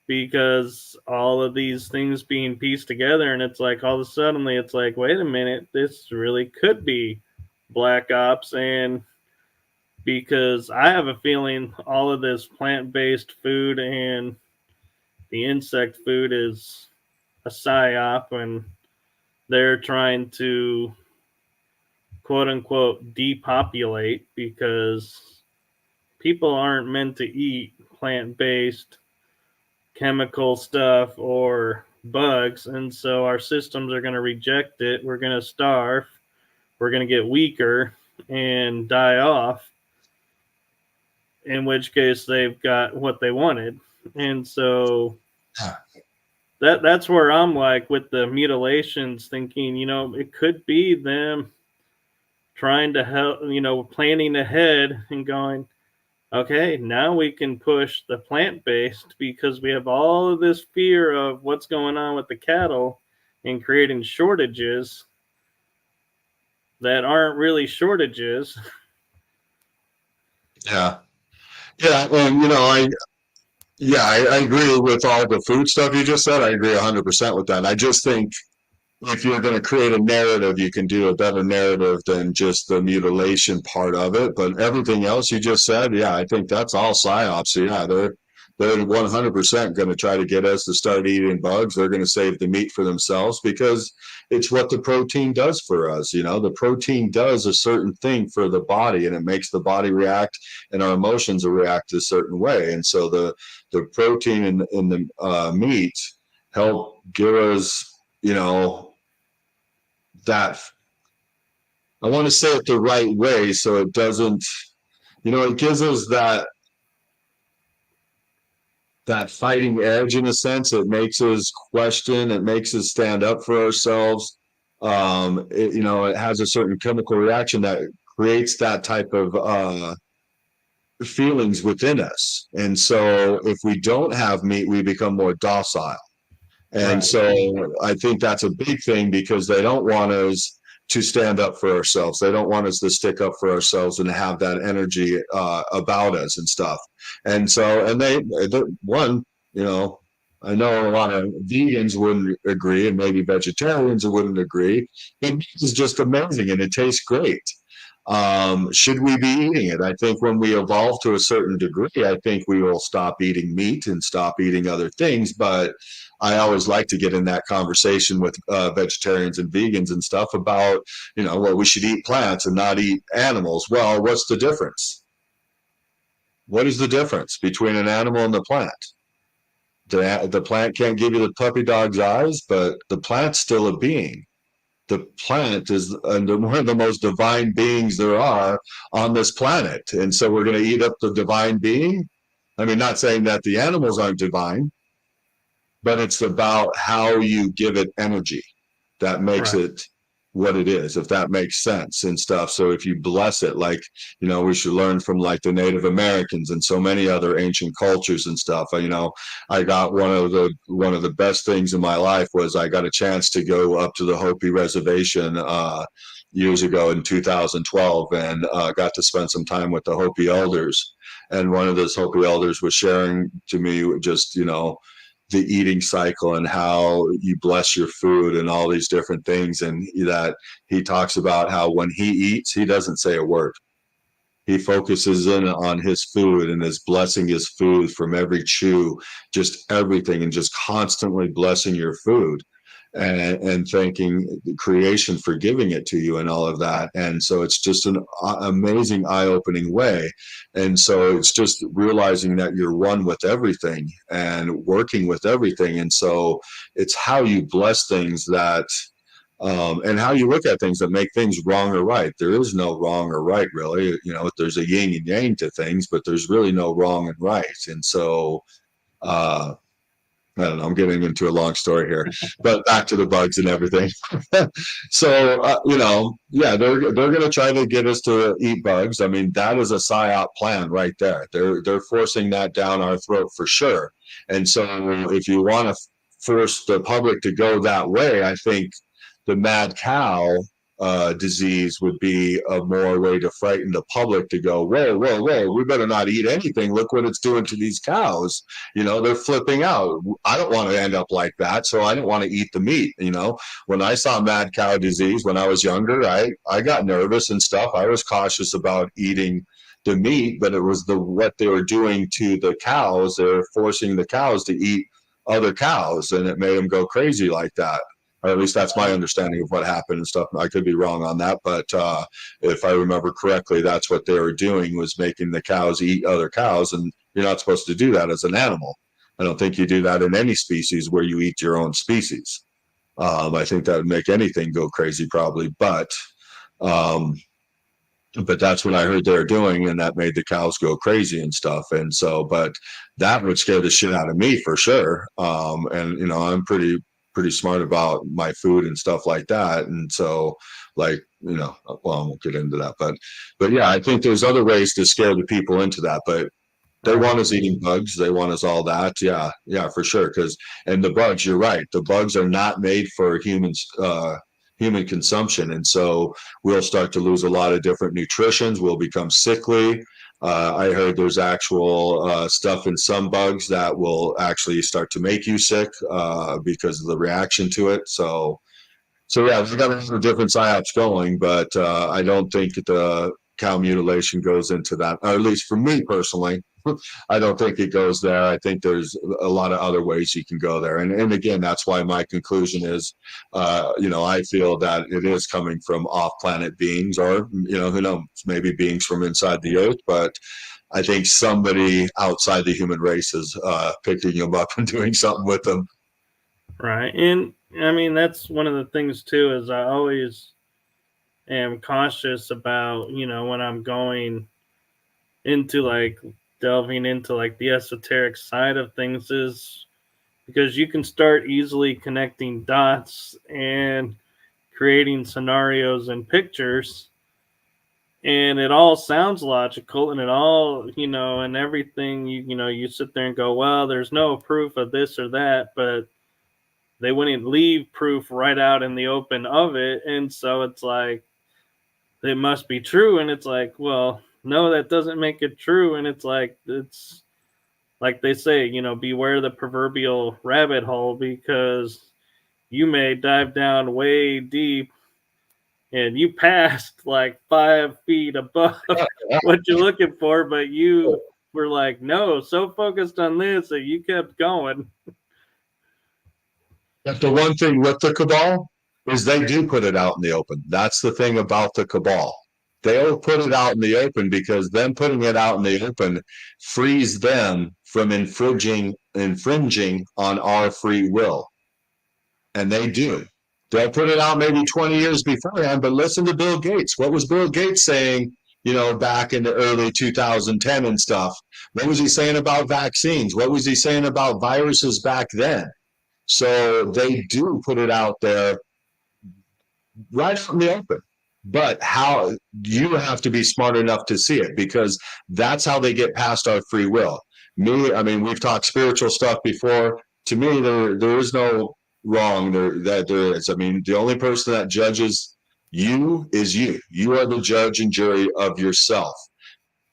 because all of these things being pieced together, and it's like all of a sudden it's like, wait a minute, this really could be black ops. And because I have a feeling all of this plant-based food and the insect food is a psyop, and they're trying to quote unquote depopulate, because people aren't meant to eat plant-based chemical stuff or bugs, and so our systems are going to reject it. We're going to starve, we're going to get weaker and die off, in which case they've got what they wanted. And so that's where I'm like with the mutilations, thinking, it could be them trying to help, planning ahead and going, okay, now we can push the plant-based because we have all of this fear of what's going on with the cattle and creating shortages that aren't really shortages. Yeah. Yeah. And, I agree with all the food stuff you just said. I agree 100% with that. I just think if you're going to create a narrative, you can do a better narrative than just the mutilation part of it. But everything else you just said, yeah, I think that's all psyops. Yeah, they're 100% going to try to get us to start eating bugs. They're going to save the meat for themselves because it's what the protein does for us. The protein does a certain thing for the body, and it makes the body react, and our emotions react a certain way. And so the protein in the meat help give us, that, I want to say it the right way so it doesn't, it gives us that fighting edge in a sense. It makes us question, it makes us stand up for ourselves. It has a certain chemical reaction that creates that type of feelings within us. And so if we don't have meat, we become more docile. And Right. so I think that's a big thing because they don't want us to stand up for ourselves. They don't want us to stick up for ourselves and have that energy about us and stuff. And so, and one, I know a lot of vegans wouldn't agree, and maybe vegetarians wouldn't agree, but meat is just amazing and it tastes great. Should we be eating it? I think when we evolve to a certain degree, I think we will stop eating meat and stop eating other things. But I always like to get in that conversation with vegetarians and vegans and stuff about, well, we should eat plants and not eat animals. Well, what's the difference? What is the difference between an animal and the plant? The plant can't give you the puppy dog's eyes, but the plant's still a being. The plant is one of the most divine beings there are on this planet. And so we're going to eat up the divine being. I mean, not saying that the animals aren't divine, but it's about how you give it energy that makes Right. it what it is, if that makes sense and stuff. So if you bless it, like, we should learn from like the Native Americans and so many other ancient cultures and stuff. I got one of the best things in my life was I got a chance to go up to the Hopi reservation years ago in 2012 and got to spend some time with the Hopi elders. And one of those Hopi elders was sharing to me just, the eating cycle and how you bless your food and all these different things. And that he talks about how when he eats, he doesn't say a word. He focuses in on his food and is blessing his food from every chew, just everything, and just constantly blessing your food and thanking the creation for giving it to you and all of that. And so it's just an amazing eye-opening way. And so it's just realizing that you're one with everything and working with everything. And so it's how you bless things that and how you look at things that make things wrong or right. There is no wrong or right, really. There's a yin and yang to things, but there's really no wrong and right. And so I don't know, I'm getting into a long story here, but back to the bugs and everything. So, yeah, they're going to try to get us to eat bugs. I mean, that is a psyop plan right there. They're forcing that down our throat for sure. And so if you want to force the public to go that way, I think the mad cow disease would be a more way to frighten the public to go, whoa, whoa, whoa, we better not eat anything. Look what it's doing to these cows. They're flipping out. I don't want to end up like that, so I don't want to eat the meat. When I saw mad cow disease when I was younger, I got nervous and stuff. I was cautious about eating the meat, but it was what they were doing to the cows. They're forcing the cows to eat other cows, and it made them go crazy like that. Or at least that's my understanding of what happened and stuff. I could be wrong on that, but if I remember correctly, that's what they were doing, was making the cows eat other cows, and you're not supposed to do that as an animal. I don't think you do that in any species where you eat your own species. I think that would make anything go crazy probably, but that's what I heard they were doing, and that made the cows go crazy and stuff. And so, but that would scare the shit out of me for sure. And I'm pretty smart about my food and stuff like that. And so, like, well, I won't get into that, but yeah, I think there's other ways to scare the people into that. But they want us eating bugs. They want us all that. Yeah, for sure. And the bugs, you're right. The bugs are not made for humans. Human consumption, and so we'll start to lose a lot of different nutritions. We'll become sickly. I heard there's actual stuff in some bugs that will actually start to make you sick because of the reaction to it. So yeah, we've got a lot of different psyops going, but I don't think the cow mutilation goes into that, or at least for me personally. I don't think it goes there. I think there's a lot of other ways you can go there. And again, that's why my conclusion is, I feel that it is coming from off-planet beings, or, who knows, maybe beings from inside the earth. But I think somebody outside the human race is picking them up and doing something with them. Right. And I mean, that's one of the things too, is I always am cautious about, when I'm going into like delving into like the esoteric side of things, is because you can start easily connecting dots and creating scenarios and pictures, and it all sounds logical, and it all, and everything, you sit there and go, well, there's no proof of this or that, but they wouldn't leave proof right out in the open of it. And so it's like, it must be true. And it's like, well, no, that doesn't make it true. And it's like they say, beware the proverbial rabbit hole, because you may dive down way deep and you passed like 5 feet above what you're looking for, but you were like, no, so focused on this that you kept going. But the one thing with the cabal is they do put it out in the open. That's the thing about the cabal. They'll put it out in the open because them putting it out in the open frees them from infringing on our free will. And they do. They'll put it out maybe 20 years beforehand, but listen to Bill Gates. What was Bill Gates saying, back in the early 2010 and stuff? What was he saying about vaccines? What was he saying about viruses back then? So they do put it out there right out in the open. But how you have to be smart enough to see it, because that's how they get past our free will. We've talked spiritual stuff before. To me, there is no wrong there is. The only person that judges you is you. You are the judge and jury of yourself.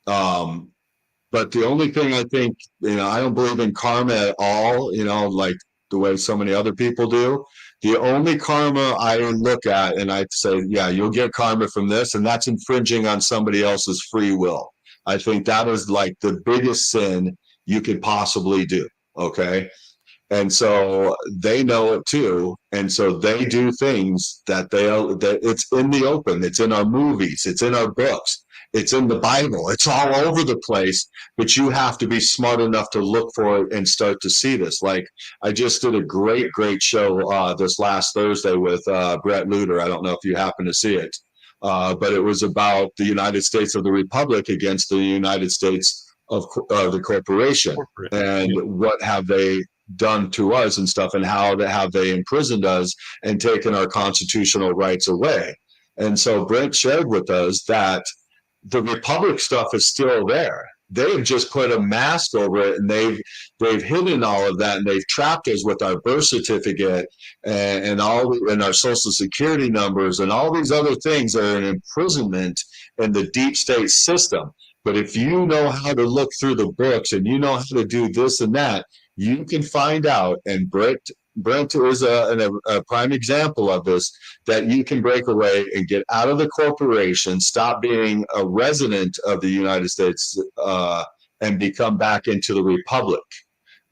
But the only thing I think, I don't believe in karma at all, like the way so many other people do. The only karma I look at and I say, yeah, you'll get karma from this, and that's infringing on somebody else's free will. I think that is like the biggest sin you could possibly do. Okay. And so they know it too. And so they do things that it's in the open. It's in our movies. It's in our books. It's in the Bible. It's all over the place, but you have to be smart enough to look for it and start to see this. Like, I just did a great show this last Thursday with Brett Luter. I don't know if you happen to see it, but it was about the United States of the Republic against the United States of the corporation. And what have they done to us and stuff, and how have they imprisoned us and taken our constitutional rights away. And so Brent shared with us that the Republic stuff is still there. They've just put a mask over it, and they've hidden all of that, and they've trapped us with our birth certificate and our social security numbers and all these other things that are an imprisonment in the deep state system. But if you know how to look through the books and you know how to do this and that, you can find out, and Brent is a prime example of this, that you can break away and get out of the corporation, stop being a resident of the United States, and become back into the Republic.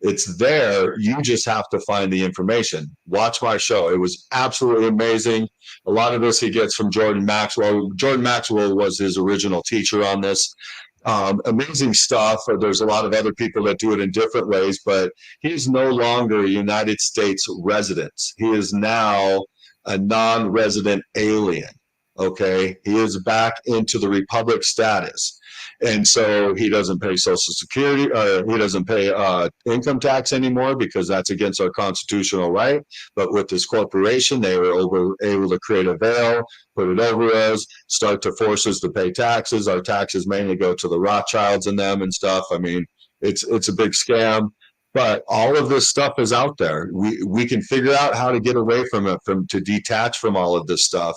It's there. You just have to find the information. Watch my show. It was absolutely amazing. A lot of this he gets from Jordan Maxwell. Jordan Maxwell was his original teacher on this. Amazing stuff. There's a lot of other people that do it in different ways, but he's no longer a United States resident. He is now a non-resident alien. Okay. He is back into the Republic status. And so he doesn't pay Social Security, or he doesn't pay income tax anymore, because that's against our constitutional right. But with this corporation, they were able to create a veil, put it over us, start to force us to pay taxes. Our taxes mainly go to the Rothschilds and them and stuff. It's a big scam. But all of this stuff is out there. We can figure out how to get away from it, to detach from all of this stuff.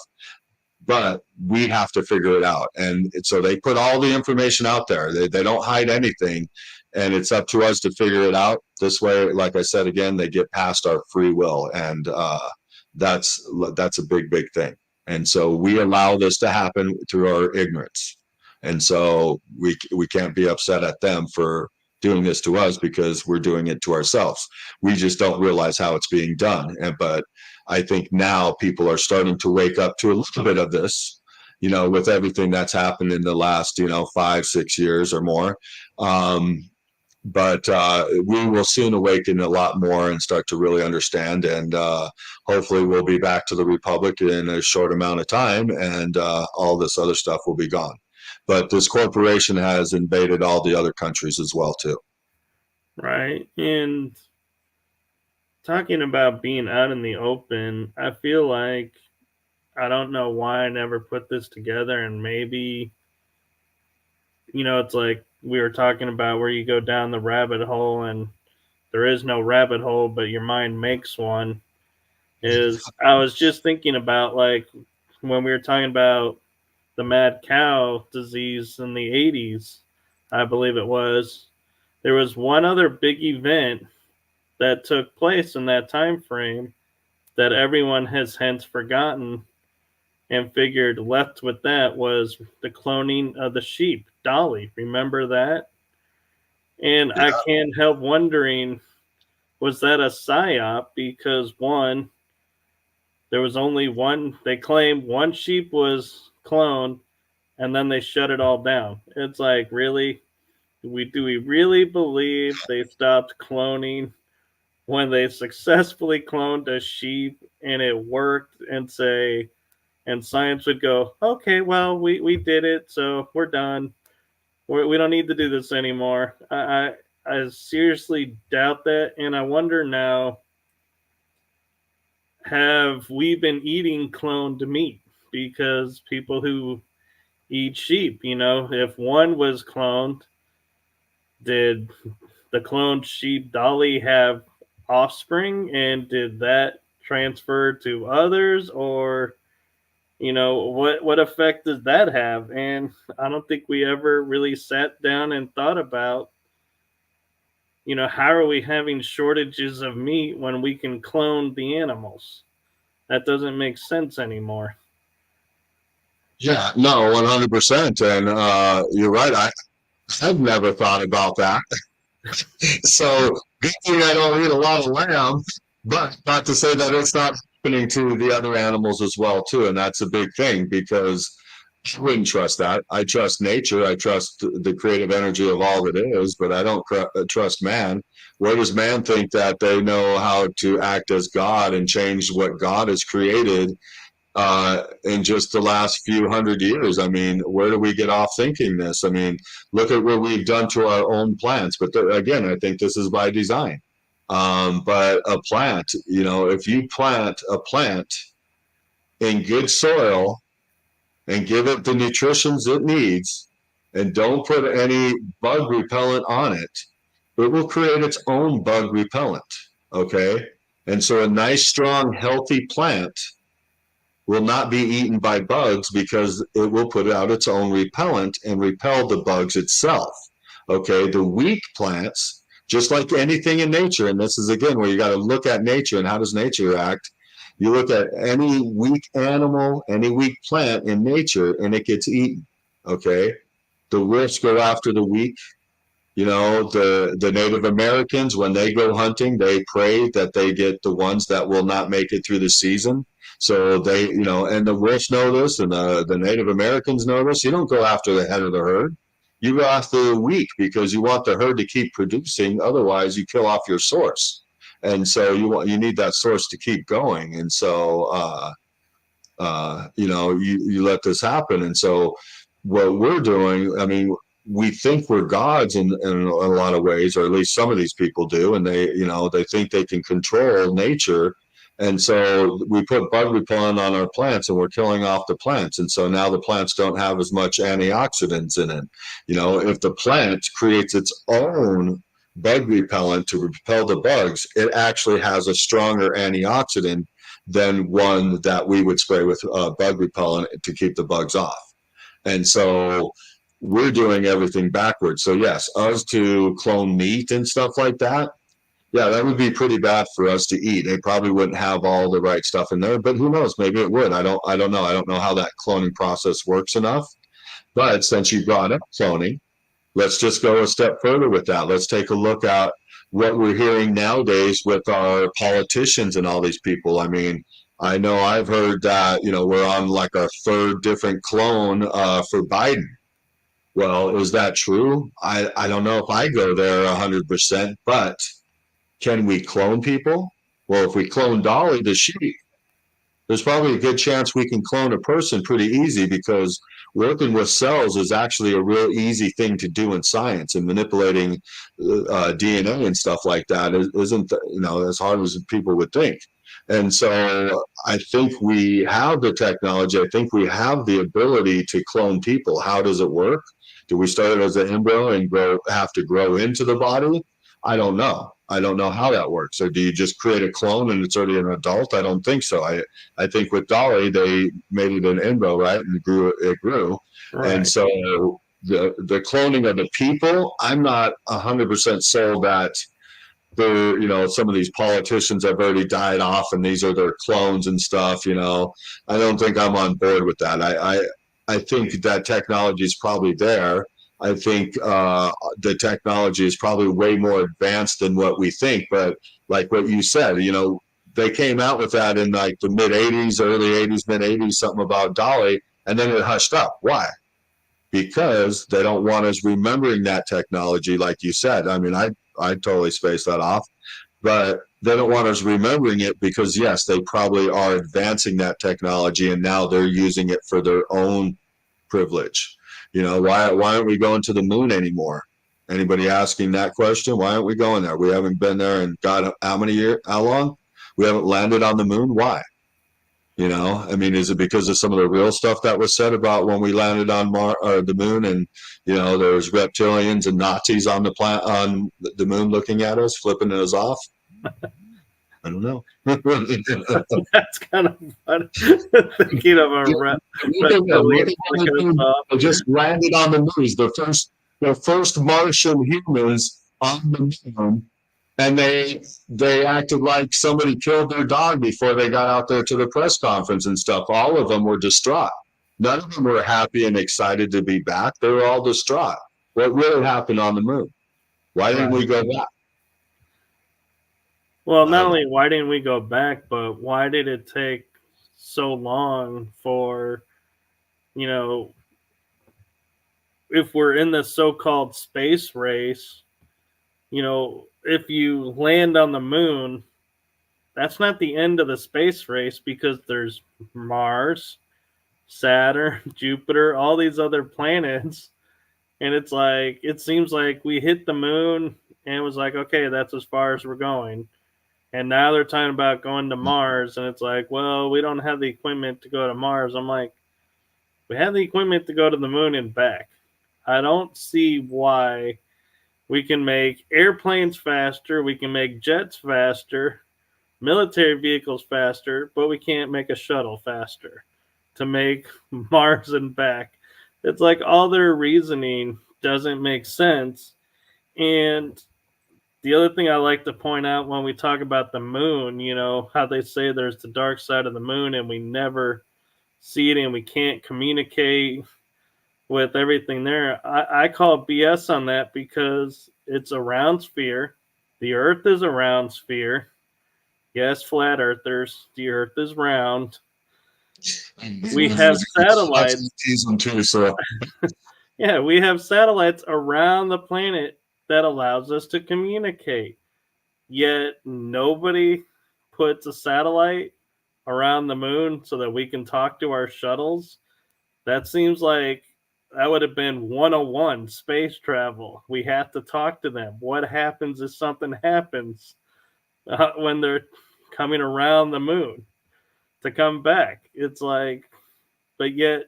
but we have to figure it out. And so they put all the information out there. They don't hide anything, and it's up to us to figure it out. This way, like I said again, they get past our free will, and that's a big thing. And so we allow this to happen through our ignorance, and so we can't be upset at them for doing this to us because we're doing it to ourselves. We just don't realize how it's being done. But I think now people are starting to wake up to a little bit of this, with everything that's happened in the last, 5-6 years or more. But we will soon awaken a lot more and start to really understand. And hopefully we'll be back to the Republic in a short amount of time, and all this other stuff will be gone. But this corporation has invaded all the other countries as well, too. Right. And talking about being out in the open, I feel like I don't know why I never put this together. And maybe, it's like we were talking about where you go down the rabbit hole and there is no rabbit hole, but your mind makes one. I was just thinking about, like, when we were talking about the mad cow disease in the 80s, I believe it was. There was one other big event that took place in that time frame that everyone has hence forgotten and figured left with that was the cloning of the sheep, Dolly. Remember that? And Yeah. I can't help wondering, was that a psyop? Because one, there was only one, they claimed one sheep was cloned, and then they shut it all down. It's like, really? Do we really believe they stopped cloning when they successfully cloned a sheep and it worked, and science would go, okay, well, we did it, so we're done. We don't need to do this anymore. I seriously doubt that, and I wonder now, have we been eating cloned meat? Because people who eat sheep, if one was cloned, did the cloned sheep Dolly have offspring, and did that transfer to others, or what effect does that have? And I don't think we ever really sat down and thought about, how are we having shortages of meat when we can clone the animals? That doesn't make sense anymore. Yeah, no, 100%. And you're right. I've never thought about that. So good thing I don't eat a lot of lamb, but not to say that it's not happening to the other animals as well, too. And that's a big thing, because I wouldn't trust that. I trust nature. I trust the creative energy of all that is, but I don't trust man. Where does man think that they know how to act as God and change what God has created in just the last few hundred years? I mean, where do we get off thinking this? I mean, look at what we've done to our own plants. But again, I think this is by design. But a plant, if you plant a plant in good soil and give it the nutrition it needs, and don't put any bug repellent on it, it will create its own bug repellent. Okay. And so a nice, strong, healthy plant will not be eaten by bugs because it will put out its own repellent and repel the bugs itself. Okay. The weak plants, just like anything in nature, and this is again where you got to look at nature and how does nature act. You look at any weak animal, any weak plant in nature, and it gets eaten. Okay. The wolves go after the weak. The Native Americans, when they go hunting, they pray that they get the ones that will not make it through the season. So they, and the wolves know this, and the Native Americans know this. You don't go after the head of the herd. You go after the weak because you want the herd to keep producing. Otherwise, you kill off your source. And so you need that source to keep going. And so, you let this happen. And so what we're doing, I mean, we think we're gods in a lot of ways, or at least some of these people do. And they think they can control nature. And so we put bug repellent on our plants and we're killing off the plants. And so now the plants don't have as much antioxidants in it. If the plant creates its own bug repellent to repel the bugs, it actually has a stronger antioxidant than one that we would spray with bug repellent to keep the bugs off. And so we're doing everything backwards. So yes, us to clone meat and stuff like that, yeah, that would be pretty bad for us to eat. They probably wouldn't have all the right stuff in there, but who knows? Maybe it would. I don't know. I don't know how that cloning process works enough. But since you brought up cloning, let's just go a step further with that. Let's take a look at what we're hearing nowadays with our politicians and all these people. I mean, I know I've heard that, we're on like our third different clone for Biden. Well, is that true? I don't know if I go there 100%, but can we clone people? Well, if we clone Dolly the sheep, there's probably a good chance we can clone a person pretty easy, because working with cells is actually a real easy thing to do in science, and manipulating DNA and stuff like that isn't as hard as people would think. And so I think we have the technology. I think we have the ability to clone people. How does it work? Do we start as an embryo and have to grow into the body? I don't know. I don't know how that works. Or do you just create a clone and it's already an adult? I don't think so. I think with Dolly, they made it an embryo, right? And it grew. Right. And so the cloning of the people, I'm not 100% sold that they're, some of these politicians have already died off and these are their clones and stuff, I don't think I'm on board with that. I think that technology is probably there. I think the technology is probably way more advanced than what we think. But like what you said, they came out with that in like the mid 80s, early 80s, mid 80s, something about Dolly, and then it hushed up. Why? Because they don't want us remembering that technology, like you said. I mean, I totally spaced that off, but they don't want us remembering it because, yes, they probably are advancing that technology, and now they're using it for their own privilege. Why aren't we going to the moon anymore? Anybody asking that question? Why aren't we going there? We haven't been there in God, how many years? How long? We haven't landed on the moon. Why? I mean, is it because of some of the real stuff that was said about when we landed on the moon, and there's reptilians and Nazis on the moon looking at us, flipping us off? I don't know. That's kind of fun. Thinking of a reptilian just landed on the moon. The first Martian humans on the moon, and they acted like somebody killed their dog before they got out there to the press conference and stuff. All of them were distraught. None of them were happy and excited to be back. They were all distraught. What really happened on the moon? Why didn't we go back? Well, not only why didn't we go back, but why did it take so long for, if we're in the so-called space race, if you land on the moon, that's not the end of the space race, because there's Mars, Saturn, Jupiter, all these other planets. And it's like, it seems like we hit the moon and it was like, okay, that's as far as we're going. And now they're talking about going to Mars, and it's like, well, we don't have the equipment to go to Mars. I'm like, we have the equipment to go to the moon and back. I don't see why we can make airplanes faster, we can make jets faster, military vehicles faster, but we can't make a shuttle faster to make Mars and back. It's like all their reasoning doesn't make sense. And the other thing I like to point out when we talk about the moon, how they say there's the dark side of the moon and we never see it and we can't communicate with everything there. I call BS on that, because it's a round sphere. The Earth is a round sphere. Yes, flat earthers, the Earth is round. We have satellites. Yeah, we have satellites around the planet that allows us to communicate. Yet nobody puts a satellite around the moon so that we can talk to our shuttles. That seems like that would have been 101 space travel. We have to talk to them. What happens if something happens when they're coming around the moon to come back? It's like, but yet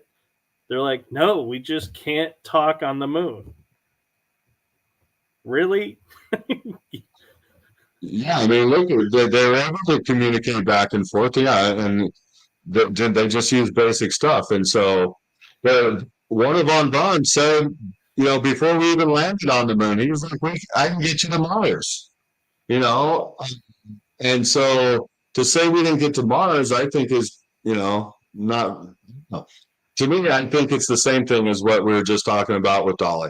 they're like, no, we just can't talk on the moon. Really? Yeah, I mean, look, they're able to communicate back and forth. Yeah, and they just use basic stuff. And so, one of Von Braun said, before we even landed on the moon, he was like, I can get you to Mars, you know? And so to say we didn't get to Mars, I think is, not, to me, I think it's the same thing as what we were just talking about with Dolly.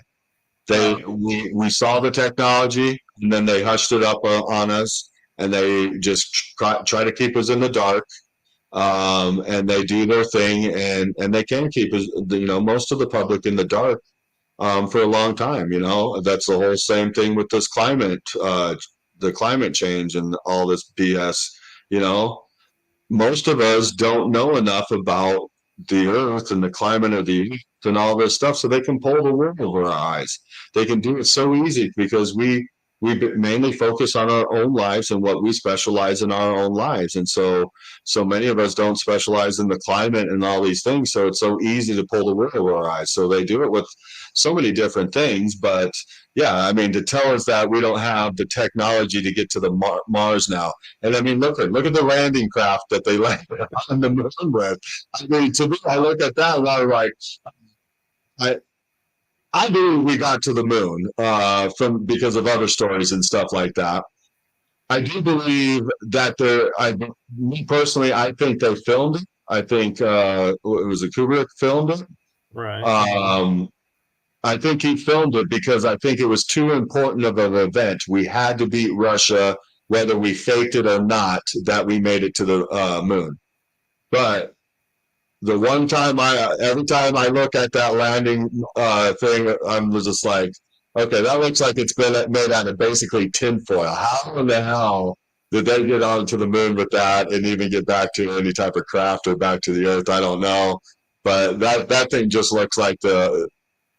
We saw the technology and then they hushed it up on us and they just try to keep us in the dark. And they do their thing and they can keep us, most of the public in the dark for a long time. That's the whole same thing with this the climate change and all this BS. You know, most of us don't know enough about the earth and the climate of the earth and all this stuff so they can pull the wool over our eyes. They can do it so easy because we mainly focus on our own lives and what we specialize in our own lives. And so many of us don't specialize in the climate and all these things, so it's so easy to pull the wool over our eyes. So they do it with so many different things. But yeah, I mean, to tell us that we don't have the technology to get to the Mars now. And I mean, look at the landing craft that they landed on the moon with. I mean, to me, I look at that and I'm like, I I knew we got to the moon from because of other stories and stuff like that. I do believe that me personally, I think they filmed it. I think it was a Kubrick filmed it. Right. Um, I think he filmed it because I think it was too important of an event. We had to beat Russia, whether we faked it or not, that we made it to the moon. But the one time every time I look at that landing thing, I'm just like, okay, that looks like it's been made out of basically tinfoil. How in the hell did they get onto the moon with that and even get back to any type of craft or back to the earth? I don't know. But that thing just looks like the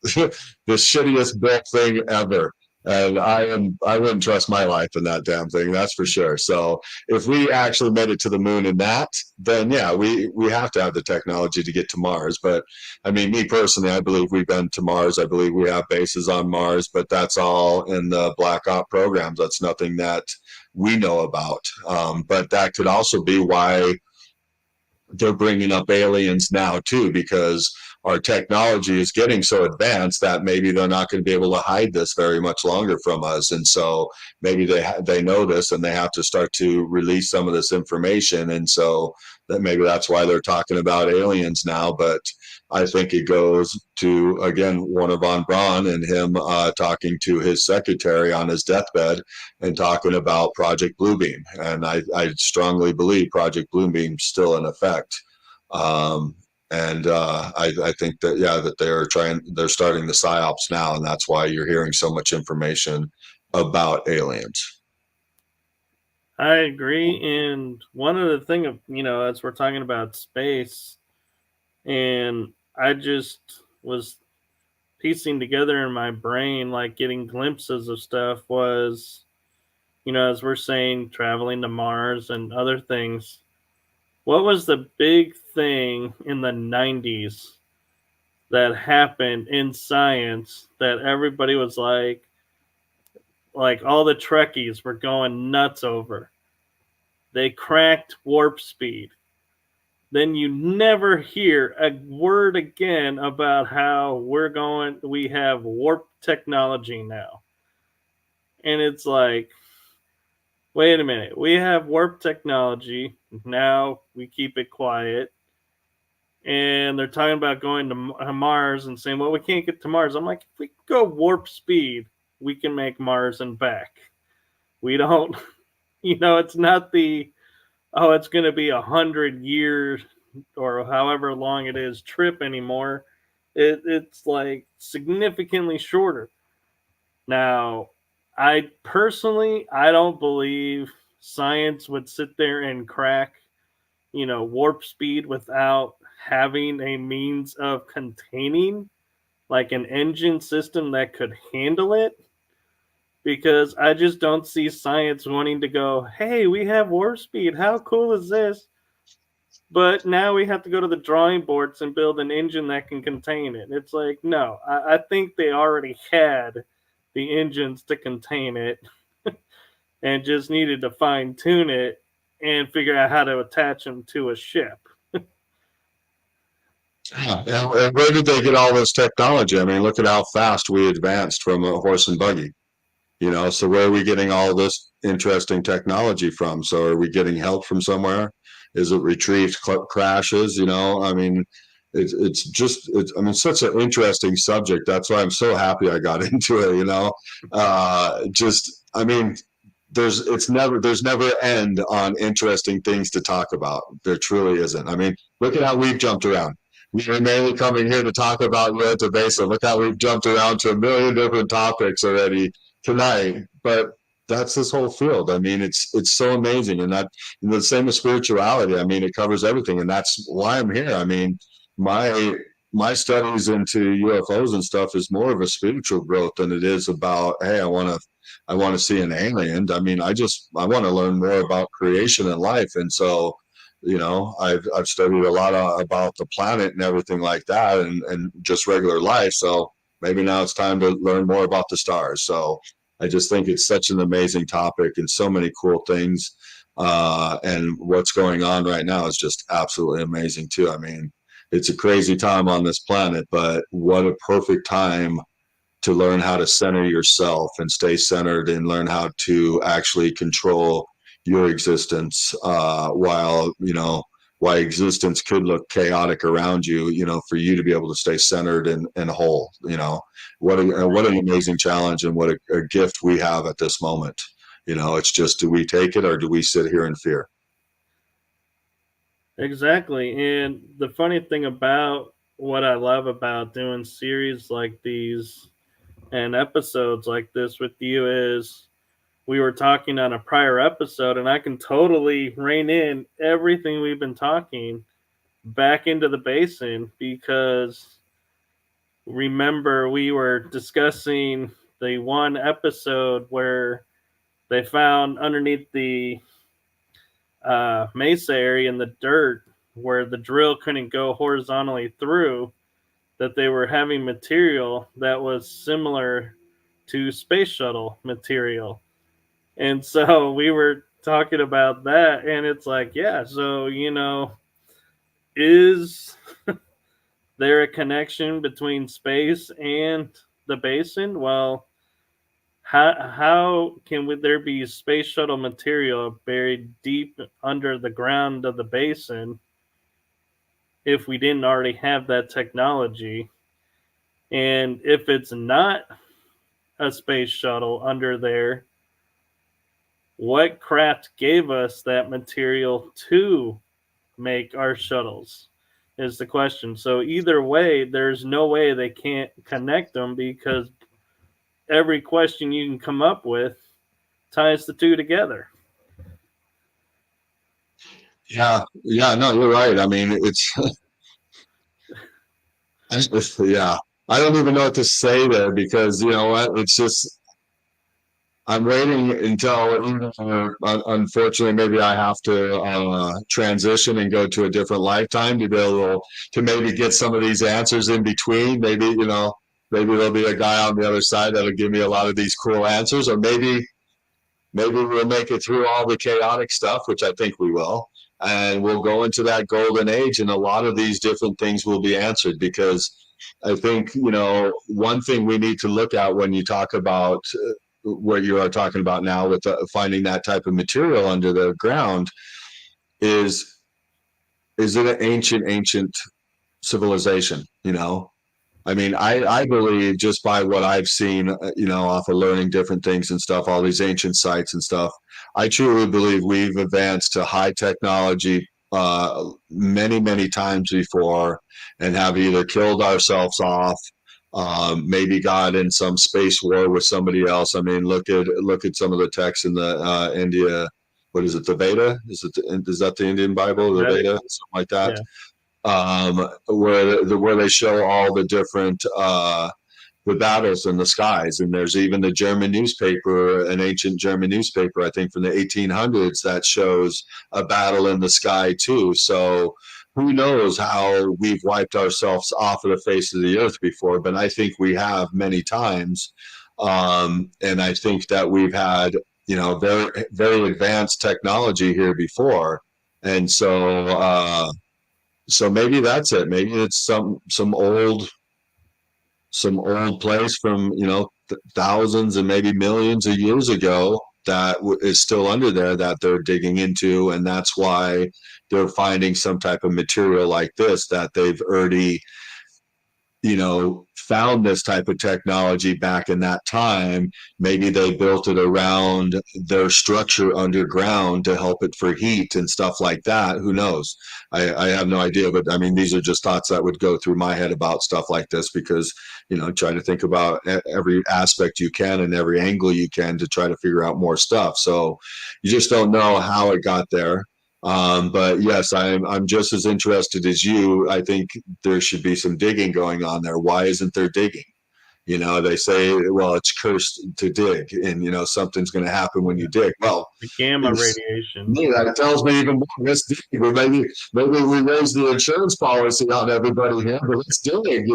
the shittiest built thing ever. And I wouldn't trust my life in that damn thing, that's for sure. So if we actually made it to the moon in that, then yeah, we have to have the technology to get to Mars. But I mean, me personally, I believe we've been to Mars. I believe we have bases on Mars, but that's all in the Black Ops programs. That's nothing that we know about. But that could also be why they're bringing up aliens now too, because our technology is getting so advanced that maybe they're not going to be able to hide this very much longer from us. And so maybe they know this and they have to start to release some of this information. And so that maybe that's why they're talking about aliens now. But I think it goes to, again, Warner von Braun and him talking to his secretary on his deathbed and talking about Project Bluebeam. And I strongly believe Project Bluebeam is still in effect. And I think that, yeah, that they're starting the psyops now. And that's why you're hearing so much information about aliens. I agree. And one of the things, as we're talking about space, and I just was piecing together in my brain, like getting glimpses of stuff was, as we're saying, traveling to Mars and other things. What was the big thing in the 90s that happened in science that everybody was like all the Trekkies were going nuts over? They cracked warp speed. Then you never hear a word again about how we have warp technology now. And it's like, wait a minute, we have warp technology, now we keep it quiet. And they're talking about going to Mars and saying, well, we can't get to Mars. I'm like, if we go warp speed, we can make Mars and back. We don't, it's not it's going to be 100 years or however long it is trip anymore. It's like significantly shorter. Now, I don't believe science would sit there and crack, warp speed without having a means of containing like an engine system that could handle it. Because I just don't see science wanting to go, hey, we have warp speed. How cool is this? But now we have to go to the drawing boards and build an engine that can contain it. It's like, no, I think they already had the engines to contain it. and just needed to fine tune it and figure out how to attach them to a ship. And where did they get all this technology? I mean, look at how fast we advanced from a horse and buggy. So where are we getting all this interesting technology from? So are we getting help from somewhere? Is it retrieved crashes? I mean, it's such an interesting subject. That's why I'm so happy I got into it. I mean, there's never end on interesting things to talk about. There truly isn't. I mean, look at how we've jumped around. We were mainly coming here to talk about Uintah Basin. Look how we've jumped around to a million different topics already tonight. But that's this whole field. I mean, it's so amazing, and the same with spirituality. I mean, it covers everything, and that's why I'm here. I mean, my studies into UFOs and stuff is more of a spiritual growth than it is about, hey, I want to see an alien. I mean, I want to learn more about creation and life, and so I've studied a lot about the planet and everything like that, and just regular life. So maybe now it's time to learn more about the stars. So I just think it's such an amazing topic and so many cool things. And what's going on right now is just absolutely amazing too. I mean, it's a crazy time on this planet, but what a perfect time to learn how to center yourself and stay centered and learn how to actually control your existence, while existence could look chaotic around you, for you to be able to stay centered and whole. What an amazing challenge, and what a gift we have at this moment. It's just, do we take it or do we sit here in fear? Exactly. And the funny thing about what I love about doing series like these and episodes like this with you is, we were talking on a prior episode, and I can totally rein in everything we've been talking back into the basin, because remember, we were discussing the one episode where they found underneath the mesa area in the dirt, where the drill couldn't go horizontally through, that they were having material that was similar to space shuttle material. And so we were talking about that, and it's like, yeah, so, is there a connection between space and the basin? Well, how can there be space shuttle material buried deep under the ground of the basin if we didn't already have that technology? And if it's not a space shuttle under there, what craft gave us that material to make our shuttles is the question. So either way, there's no way they can't connect them, because every question you can come up with ties the two together. Yeah, no, you're right. I mean, yeah, I don't even know what to say there, because you know what, it's just, I'm waiting until, unfortunately, maybe I have to transition and go to a different lifetime to be able to maybe get some of these answers in between. Maybe, maybe there'll be a guy on the other side that'll give me a lot of these cool answers, or maybe we'll make it through all the chaotic stuff, which I think we will, and we'll go into that golden age, and a lot of these different things will be answered. Because I think, one thing we need to look at when you talk about what you are talking about now with finding that type of material under the ground is it an ancient civilization? I mean, I believe, just by what I've seen, off of learning different things and stuff, all these ancient sites and stuff, I truly believe we've advanced to high technology many, many times before, and have either killed ourselves off, maybe got in some space war with somebody else. I mean, look at some of the texts in the India. What is it? The Veda? Is that the Indian Bible? The Veda, something like that. Yeah. Where they show all the different the battles in the skies, and there's even the German newspaper, an ancient German newspaper, I think from the 1800s, that shows a battle in the sky too. So who knows how we've wiped ourselves off of the face of the earth before, but I think we have many times. And I think that we've had very, very advanced technology here before. And so maybe that's it. Maybe it's some old place from thousands and maybe millions of years ago that is still under there that they're digging into, and that's why they're finding some type of material like this that they've already found this type of technology back in that time. Maybe they built it around their structure underground to help it for heat and stuff like that. Who knows? I have no idea, but I mean, these are just thoughts that would go through my head about stuff like this, because try to think about every aspect you can and every angle you can to try to figure out more stuff. So you just don't know how it got there. But yes, I'm just as interested as you. I think there should be some digging going on there. Why isn't there digging? They say, well, it's cursed to dig, and something's going to happen when you dig. Well, the gamma radiation. That tells me even more. Let's dig. Or maybe we raise the insurance policy on everybody here, but let's dig.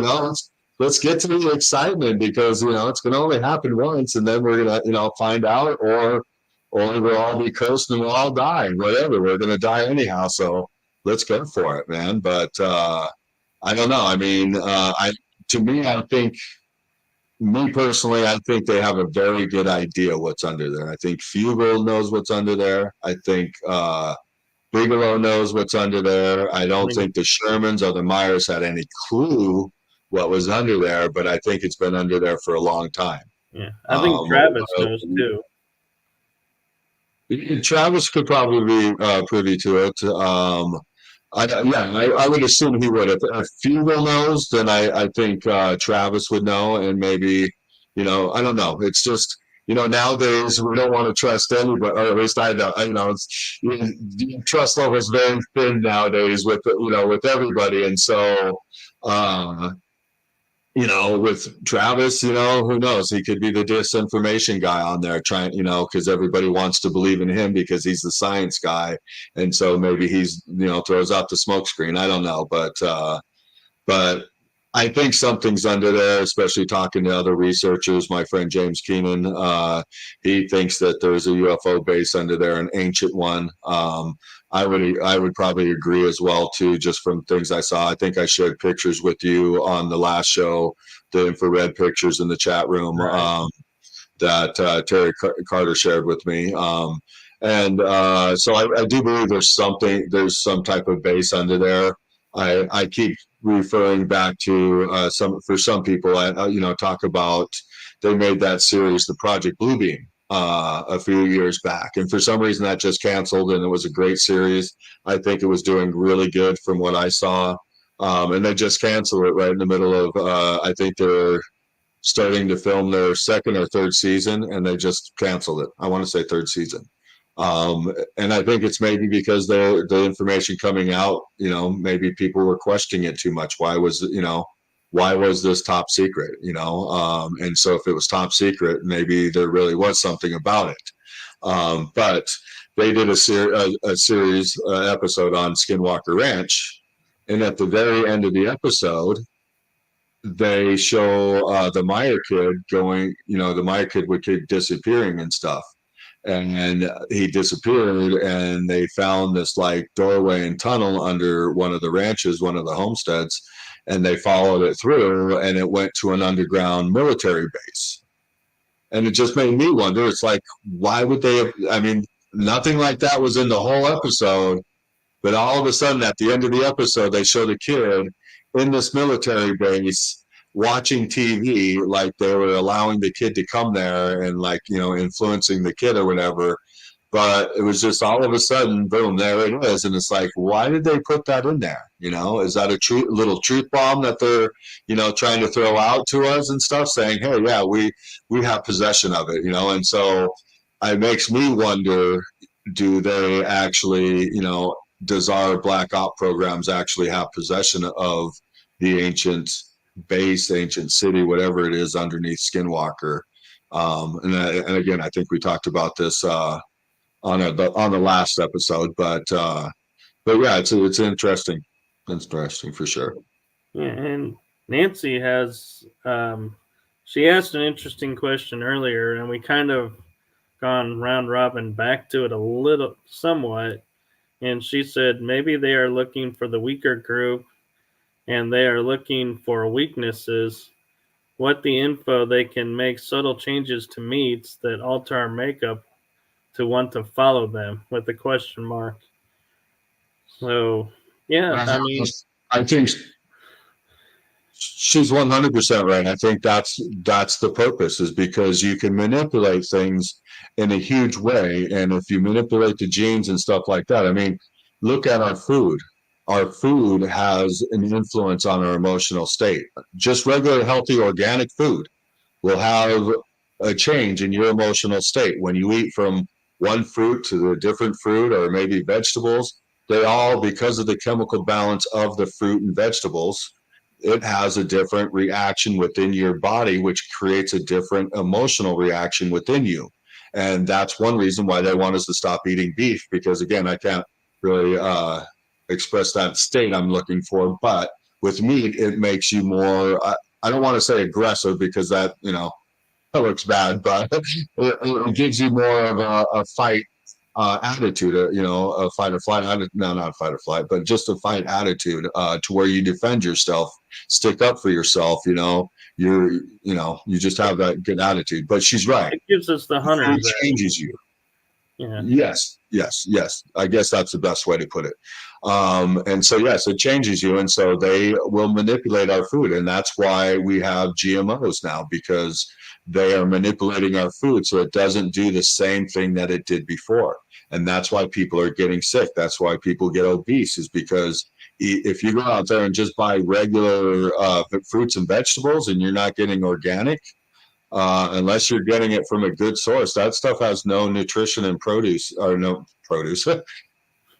Let's get to the excitement, because it's going to only happen once, and then we're going to find out, or we'll all be cursed and we'll all die. Whatever, we're going to die anyhow. So let's go for it, man. But I don't know. I mean, I think, me personally, I think they have a very good idea what's under there. I think Fugel knows what's under there. I think Bigelow knows what's under there. I don't think the Shermans or the Myers had any clue what was under there, but I think it's been under there for a long time. Yeah, I think Travis knows too. Travis could probably be privy to it. I would assume he would. If Fugel knows, then I think Travis would know, and maybe, I don't know. It's just, nowadays we don't want to trust anybody, or at least I don't. Trust level is very thin nowadays with everybody, and so. With Travis, who knows? He could be the disinformation guy on there trying, because everybody wants to believe in him because he's the science guy. And so maybe he's, throws out the smoke screen. I don't know. But I think something's under there, especially talking to other researchers. My friend James Keenan, he thinks that there's a UFO base under there, an ancient one. I would probably agree as well too, just from things I saw. I think I shared pictures with you on the last show, the infrared pictures in the chat room, right, that Terry Carter shared with me. So I do believe there's some type of base under there. I keep referring back to for some people, talk about, they made that series, the Project Bluebeam, a few years back, and for some reason that just canceled, and it was a great series. I think it was doing really good from what I saw, and they just canceled it right in the middle of I think they're starting to film their second or third season, and they just canceled it. I want to say third season. And I think it's maybe because the information coming out, maybe people were questioning it too much. Why was this top secret? And so if it was top secret, maybe there really was something about it. But they did a series episode on Skinwalker Ranch, and at the very end of the episode, they show the Meyer kid going, the Meyer kid would keep disappearing and stuff. And he disappeared, and they found this like doorway and tunnel under one of the ranches, one of the homesteads, and they followed it through, and it went to an underground military base. And it just made me wonder, it's like, why would they have, I mean, nothing like that was in the whole episode, but all of a sudden at the end of the episode, they showed a kid in this military base watching TV, like they were allowing the kid to come there and like, influencing the kid or whatever. But it was just all of a sudden, boom, there it is. And it's like, why did they put that in there? Is that a little truth bomb that they're, trying to throw out to us and stuff, saying, hey, yeah, we have possession of it, And so it makes me wonder, do they actually, does our black op programs actually have possession of the ancient base, ancient city, whatever it is underneath Skinwalker? And again, I think we talked about this on the last episode, but yeah, it's interesting for sure. Yeah, and Nancy has she asked an interesting question earlier, and we kind of gone round robin back to it a little somewhat, and she said maybe they are looking for the weaker group and they are looking for weaknesses. What the info they can make subtle changes to meats that alter our makeup to want to follow them with a question mark. So yeah, I mean, I think she's 100% right. I think that's the purpose, is because you can manipulate things in a huge way. And if you manipulate the genes and stuff like that, I mean, look at our food. Our food has an influence on our emotional state. Just regular, healthy, organic food will have a change in your emotional state. When you eat from one fruit to a different fruit, or maybe vegetables, they all, because of the chemical balance of the fruit and vegetables, it has a different reaction within your body, which creates a different emotional reaction within you. And that's one reason why they want us to stop eating beef, because again, I can't really express that state I'm looking for, but with meat, it makes you more, I don't want to say aggressive, because that, that looks bad, but it gives you more of a fight attitude, a fight or flight. No, not fight or flight, but just a fight attitude, to where you defend yourself, stick up for yourself. You just have that good attitude. But she's right. it gives us the hunters. It changes you. Yeah. Yes. I guess that's the best way to put it. And so, yes, it changes you. And so they will manipulate our food. And that's why we have GMOs now, because they are manipulating our food so it doesn't do the same thing that it did before. And that's why people are getting sick. That's why people get obese, is because if you go out there and just buy regular fruits and vegetables and you're not getting organic, unless you're getting it from a good source, that stuff has no nutrition in produce, or no produce.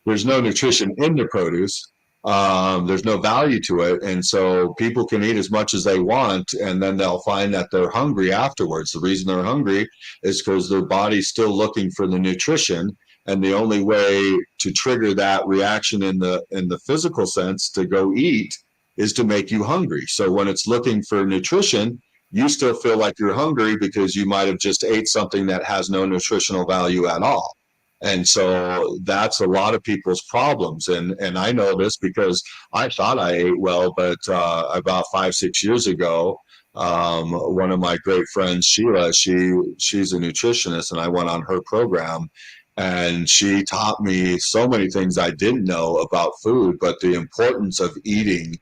There's no nutrition in the produce. There's no value to it. And so people can eat as much as they want, and then they'll find that they're hungry afterwards. The reason they're hungry is because their body's still looking for the nutrition. And the only way to trigger that reaction in the physical sense to go eat is to make you hungry. So when it's looking for nutrition, you still feel like you're hungry because you might have just ate something that has no nutritional value at all. And so that's a lot of people's problems. And I know this because I thought I ate well, but about 5-6 years ago, one of my great friends, Sheila, she's a nutritionist, and I went on her program, and she taught me so many things I didn't know about food, but the importance of eating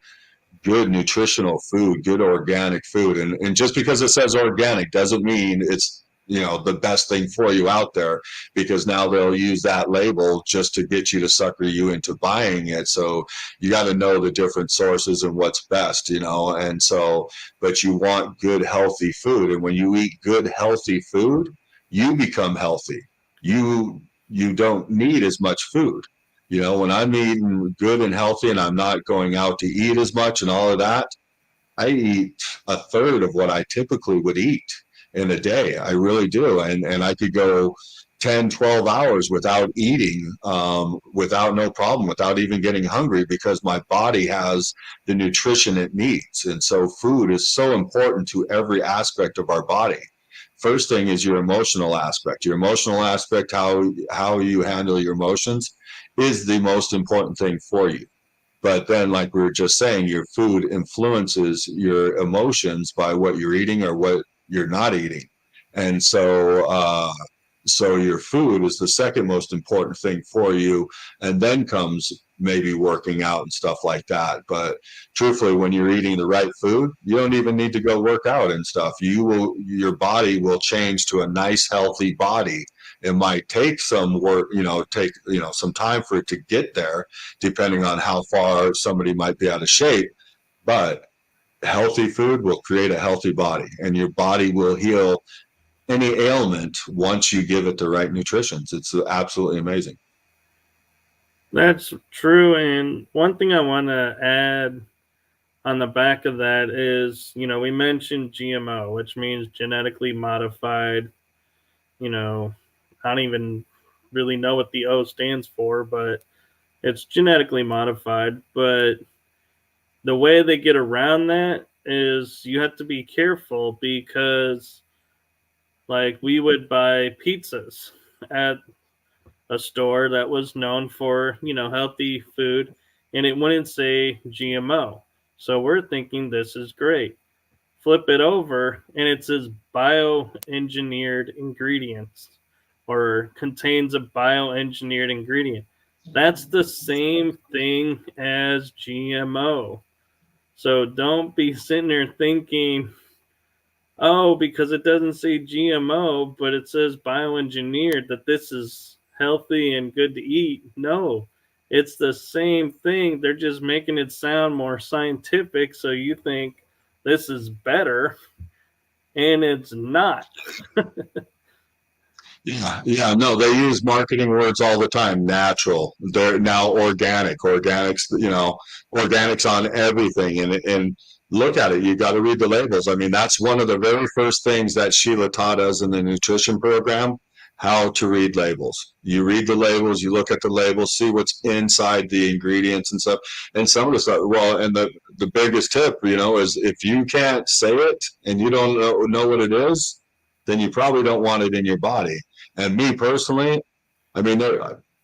good nutritional food, good organic food. And just because it says organic doesn't mean it's the best thing for you out there, because now they'll use that label just to get you to sucker you into buying it. So you got to know the different sources and what's best, and so, but you want good healthy food, and when you eat good healthy food, you become healthy. You don't need as much food. When I'm eating good and healthy and I'm not going out to eat as much and all of that, I eat a third of what I typically would eat in a day. I really do. And I could go 10, 12 hours without eating, without no problem, without even getting hungry, because my body has the nutrition it needs. And so food is so important to every aspect of our body. First thing is your emotional aspect. Your emotional aspect, how you handle your emotions, is the most important thing for you. But then, like we were just saying, your food influences your emotions by what you're eating or what you're not eating. And so your food is the second most important thing for you. And then comes maybe working out and stuff like that. But truthfully, when you're eating the right food, you don't even need to go work out and stuff. Your body will change to a nice, healthy body. It might take some work, some time for it to get there, depending on how far somebody might be out of shape. But healthy food will create a healthy body, and your body will heal any ailment once you give it the right nutrition. It's absolutely amazing. That's true. And one thing I want to add on the back of that is, we mentioned GMO, which means genetically modified. I don't even really know what the O stands for, but it's genetically modified. But the way they get around that is you have to be careful, because Like, we would buy pizzas at a store that was known for, healthy food, and it wouldn't say GMO. So we're thinking this is great. Flip it over, and it says bioengineered ingredients or contains a bioengineered ingredient. That's the same thing as GMO. So don't be sitting there thinking, oh, because it doesn't say GMO, but it says bioengineered, that this is healthy and good to eat. No, it's the same thing. They're just making it sound more scientific, so you think this is better, and it's not. Yeah, no, they use marketing words all the time. Natural. They're now organic. Organics, organics on everything. And look at it. You got to read the labels. I mean, that's one of the very first things that Sheila taught us in the nutrition program, how to read labels. You read the labels, you look at the labels, see what's inside the ingredients and stuff. And some of the stuff, well, and the biggest tip, is if you can't say it and you don't know what it is, then you probably don't want it in your body. And me personally, I mean,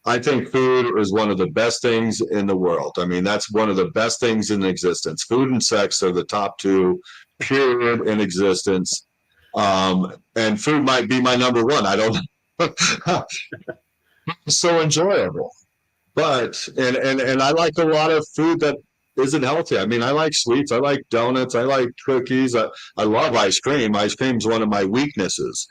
I think food is one of the best things in the world. I mean, that's one of the best things in existence. Food and sex are the top two, period, in existence. And food might be my number one. I don't know. It's so enjoyable. But, and I like a lot of food that isn't healthy. I mean, I like sweets. I like donuts. I like cookies. I love ice cream. Ice cream is one of my weaknesses.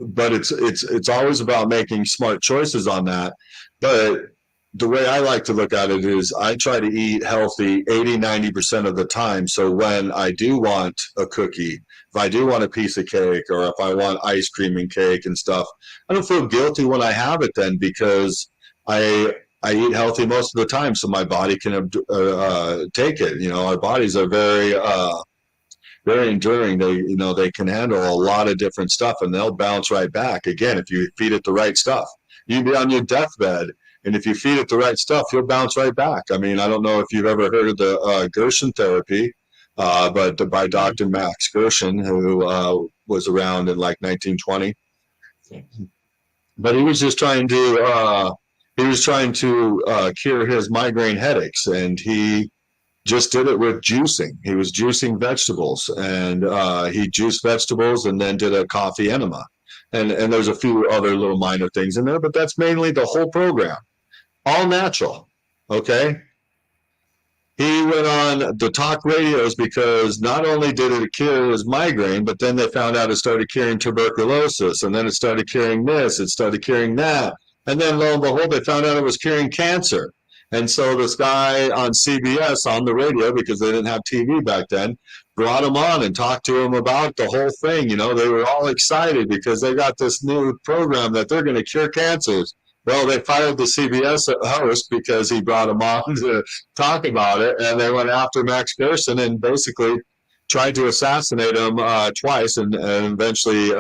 But it's always about making smart choices on that. But the way I like to look at it is I try to eat healthy 80-90% of the time. So when I do want a cookie, if I do want a piece of cake, or if I want ice cream and cake and stuff, I don't feel guilty when I have it then, because I eat healthy most of the time, so my body can take it. Our bodies are very enduring. They can handle a lot of different stuff, and they'll bounce right back. Again, if you feed it the right stuff, you'd be on your deathbed, and if you feed it the right stuff, you'll bounce right back. I mean, I don't know if you've ever heard of the Gerson therapy, but by Dr. Max Gerson, who was around in like 1920. But he was just trying to cure his migraine headaches, and he just did it with juicing. He was juicing vegetables, and he juiced vegetables and then did a coffee enema. And there's a few other little minor things in there, but that's mainly the whole program. All natural, okay? He went on the talk radios because not only did it cure his migraine, but then they found out it started curing tuberculosis, and then it started curing this, it started curing that. And then lo and behold, they found out it was curing cancer. And so this guy on CBS on the radio, because they didn't have TV back then, brought him on and talked to him about the whole thing. They were all excited because they got this new program that they're going to cure cancers. Well, they fired the CBS host because he brought him on to talk about it, and they went after Max Gerson and basically tried to assassinate him twice, and eventually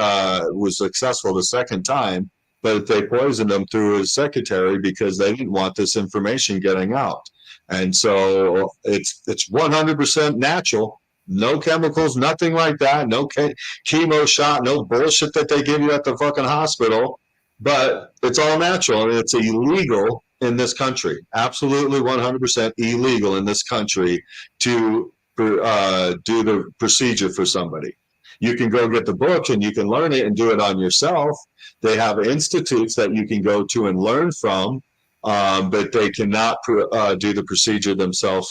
was successful the second time. But they poisoned him through his secretary because they didn't want this information getting out. And so it's 100% natural, no chemicals, nothing like that, no chemo shot, no bullshit that they give you at the fucking hospital. But it's all natural, and it's illegal in this country. Absolutely 100% illegal in this country to do the procedure for somebody. You can go get the book and you can learn it and do it on yourself. They have institutes that you can go to and learn from, but they cannot do the procedure themselves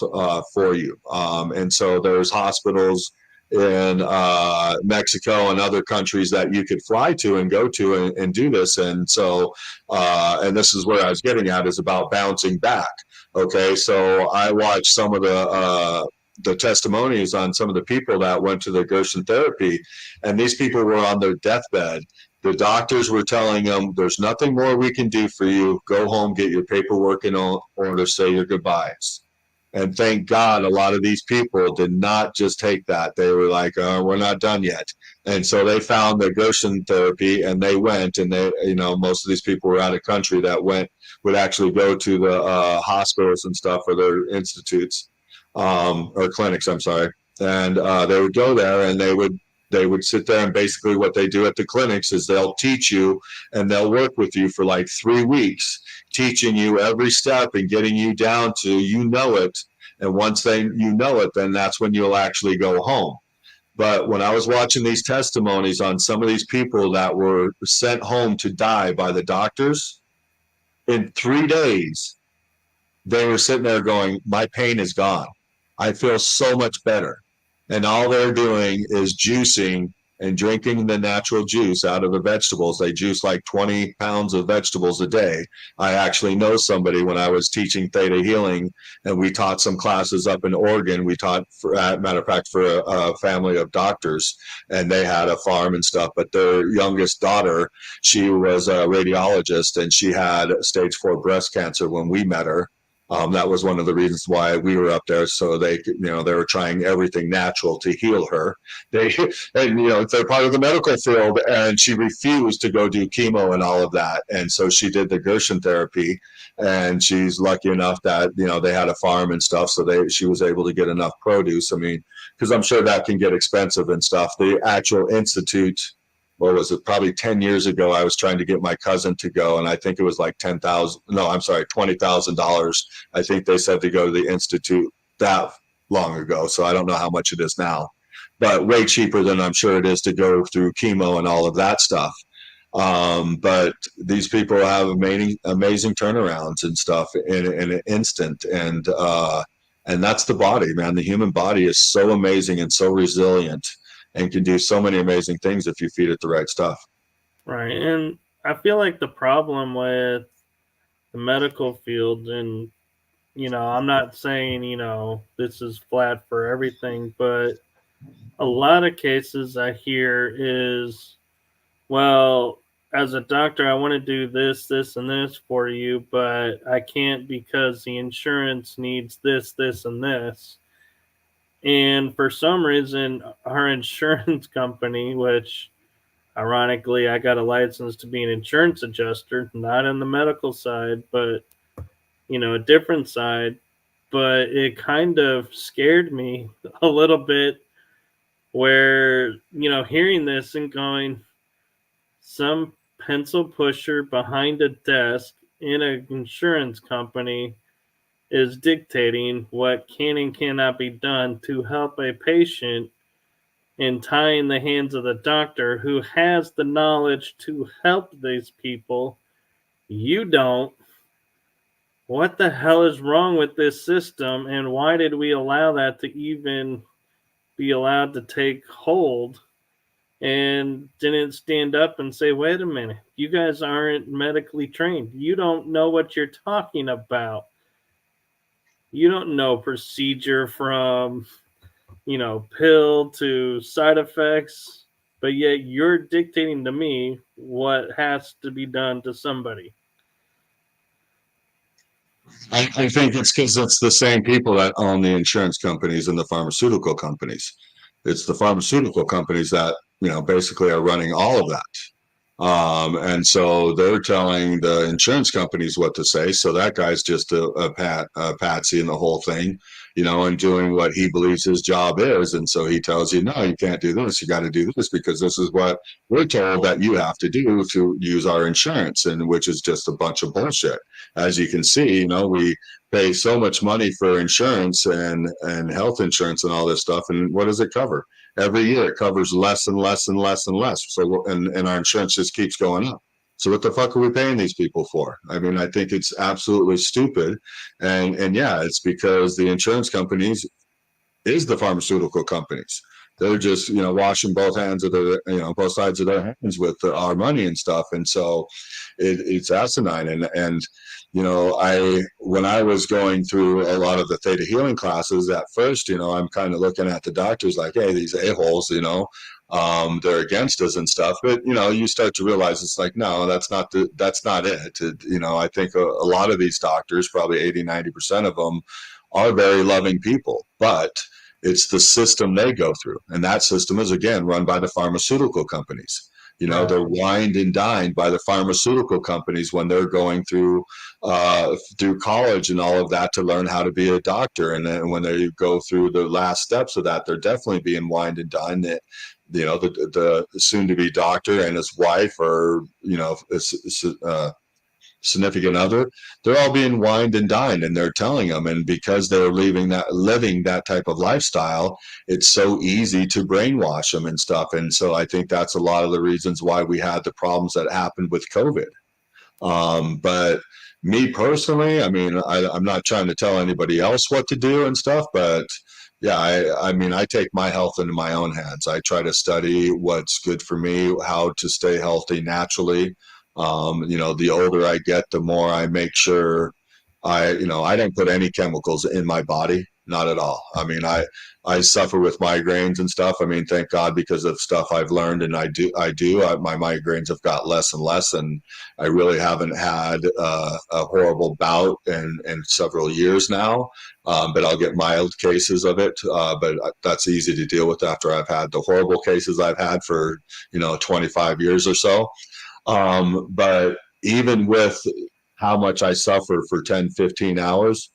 for you. And so there's hospitals in Mexico and other countries that you could fly to and go to and do this. And so, and this is where I was getting at, is about bouncing back. Okay, so I watched some of the testimonies on some of the people that went to the Gerson therapy, and these people were on their deathbed. The doctors were telling them, there's nothing more we can do for you. Go home, get your paperwork in order, say your goodbyes. And thank God a lot of these people did not just take that. They were like, we're not done yet. And so they found the Gerson therapy, and they went, and they, most of these people were out of country that would actually go to the hospitals and stuff, or their institutes, or clinics, I'm sorry. And they would go there, and they would they would sit there, and basically what they do at the clinics is they'll teach you and they'll work with you for like 3 weeks, teaching you every step and getting you down to, it. And once you know it, then that's when you'll actually go home. But when I was watching these testimonies on some of these people that were sent home to die by the doctors, in 3 days, they were sitting there going, my pain is gone. I feel so much better. And all they're doing is juicing and drinking the natural juice out of the vegetables. They juice like 20 pounds of vegetables a day. I actually know somebody, when I was teaching ThetaHealing, and we taught some classes up in Oregon. We taught, matter of fact, for a family of doctors, and they had a farm and stuff. But their youngest daughter, she was a radiologist, and she had stage 4 breast cancer when we met her. That was one of the reasons why we were up there. So they were trying everything natural to heal her. They're part of the medical field, and she refused to go do chemo and all of that. And so she did the Gerson therapy, and she's lucky enough that, they had a farm and stuff. So she was able to get enough produce. I mean, because I'm sure that can get expensive and stuff. The actual institute, what was it, probably 10 years ago, I was trying to get my cousin to go, and I think it was like $20,000. I think they said to go to the Institute that long ago. So I don't know how much it is now, but way cheaper than I'm sure it is to go through chemo and all of that stuff. But these people have amazing turnarounds and stuff in an instant. And that's the body, man. The human body is so amazing and so resilient, and can do so many amazing things if you feed it the right stuff. Right. And I feel like the problem with the medical field, and, I'm not saying, this is flat for everything, but a lot of cases I hear is, well, as a doctor, I want to do this, this, and this for you, but I can't because the insurance needs this, this, and this. And for some reason, our insurance company, which ironically, I got a license to be an insurance adjuster, not in the medical side, but, a different side. But it kind of scared me a little bit where, hearing this and going, some pencil pusher behind a desk in an insurance company is dictating what can and cannot be done to help a patient, and tying the hands of the doctor who has the knowledge to help these people. You don't. What the hell is wrong with this system, and why did we allow that to even be allowed to take hold, and didn't stand up and say, wait a minute, you guys aren't medically trained. You don't know what you're talking about. You don't know procedure from, pill to side effects, but yet you're dictating to me what has to be done to somebody. I think it's because it's the same people that own the insurance companies and the pharmaceutical companies. It's the pharmaceutical companies that, basically are running all of that. And so they're telling the insurance companies what to say. So that guy's just a patsy in the whole thing, and doing what he believes his job is. And so he tells you, no, you can't do this. You got to do this because this is what we're told that you have to do to use our insurance, and which is just a bunch of bullshit. As you can see, we pay so much money for insurance and health insurance and all this stuff. And what does it cover? Every year it covers less and less and less and less. So, and our insurance just keeps going up. So what the fuck are we paying these people for? I mean, I think it's absolutely stupid. And yeah, it's because the insurance companies is the pharmaceutical companies. They're just, washing both hands of their, both sides of their hands with our money and stuff. And so it's asinine. And when I was going through a lot of the ThetaHealing classes at first, I'm kind of looking at the doctors like, hey, these a-holes, they're against us and stuff. But, you start to realize it's like, no, that's not it. I think a lot of these doctors, probably 80-90% of them, are very loving people, but it's the system they go through. And that system is, again, run by the pharmaceutical companies. They're wined and dined by the pharmaceutical companies when they're going through college and all of that to learn how to be a doctor. And then when they go through the last steps of that, they're definitely being wined and dined. The soon-to-be doctor and his wife, or significant other, they're all being wined and dined, and they're telling them, and because they're living that type of lifestyle, it's so easy to brainwash them and stuff. And so I think that's a lot of the reasons why we had the problems that happened with COVID. But me personally, I mean, I'm not trying to tell anybody else what to do and stuff, but yeah, I mean, I take my health into my own hands. I try to study what's good for me, how to stay healthy naturally. The older I get, the more I make sure I don't put any chemicals in my body, not at all. I mean, I suffer with migraines and stuff. I mean, thank God, because of stuff I've learned, and my migraines have got less and less, and I really haven't had a horrible bout in several years now. But I'll get mild cases of it. But that's easy to deal with after I've had the horrible cases I've had for 25 years or so. But even with how much I suffer for 10, 15 hours,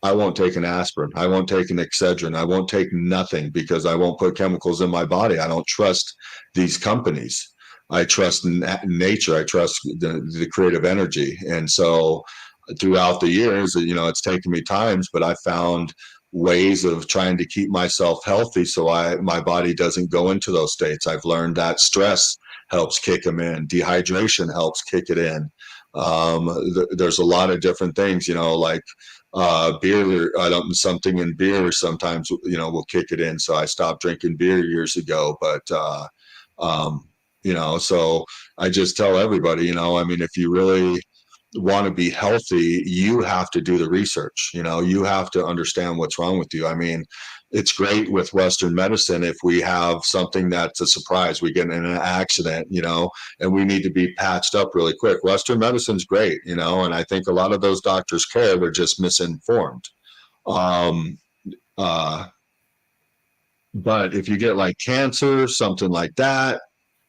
I won't take an aspirin. I won't take an Excedrin. I won't take nothing, because I won't put chemicals in my body. I don't trust these companies. I trust nature. I trust the creative energy. And so throughout the years, it's taken me times, but I found ways of trying to keep myself healthy so my body doesn't go into those states. I've learned that stress helps kick them in. Dehydration helps kick it in. There's a lot of different things, like beer. Something in beer sometimes, will kick it in. So I stopped drinking beer years ago, but, so I just tell everybody, I mean, if you really want to be healthy, you have to do the research. You have to understand what's wrong with you. I mean, it's great with Western medicine if we have something that's a surprise. We get in an accident, and we need to be patched up really quick. Western medicine's great, and I think a lot of those doctors care. They're just misinformed. But if you get like cancer, something like that,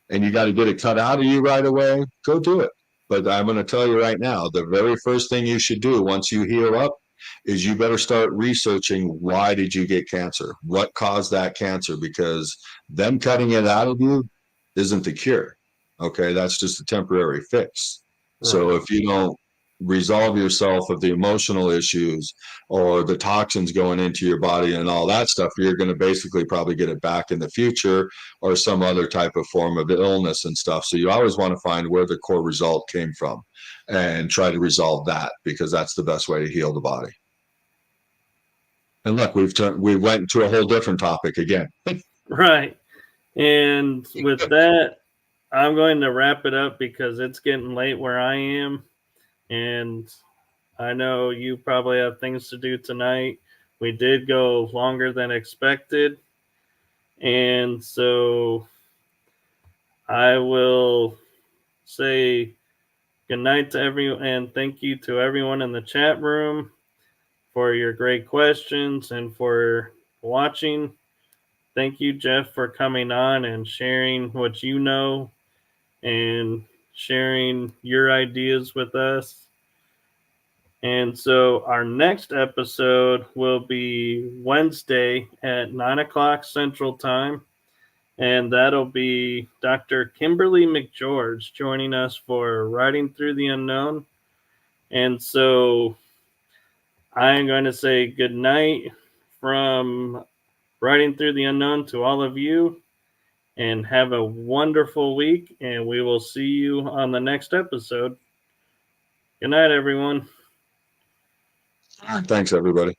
and you got to get it cut out of you right away, go do it. But I'm going to tell you right now, the very first thing you should do once you heal up is you better start researching, why did you get cancer? What caused that cancer? Because them cutting it out of you isn't the cure. Okay, that's just a temporary fix. Right. So if you don't resolve yourself of the emotional issues or the toxins going into your body and all that stuff, you're going to basically probably get it back in the future, or some other type of form of illness and stuff. So you always want to find where the core result came from and try to resolve that, because that's the best way to heal the body. And look, we went to a whole different topic again. Right. And with that, I'm going to wrap it up because it's getting late where I am. And I know you probably have things to do tonight. We did go longer than expected. And so I will say good night to everyone, and thank you to everyone in the chat room for your great questions and for watching. Thank you, Jeff, for coming on and sharing what you know and sharing your ideas with us. And so our next episode will be Wednesday at 9 o'clock Central Time. And that'll be Dr. Kimberly McGeorge joining us for Riding Through the Unknown. And so I'm going to say good night from Riding Through the Unknown to all of you. And have a wonderful week. And we will see you on the next episode. Good night, everyone. Thanks, everybody.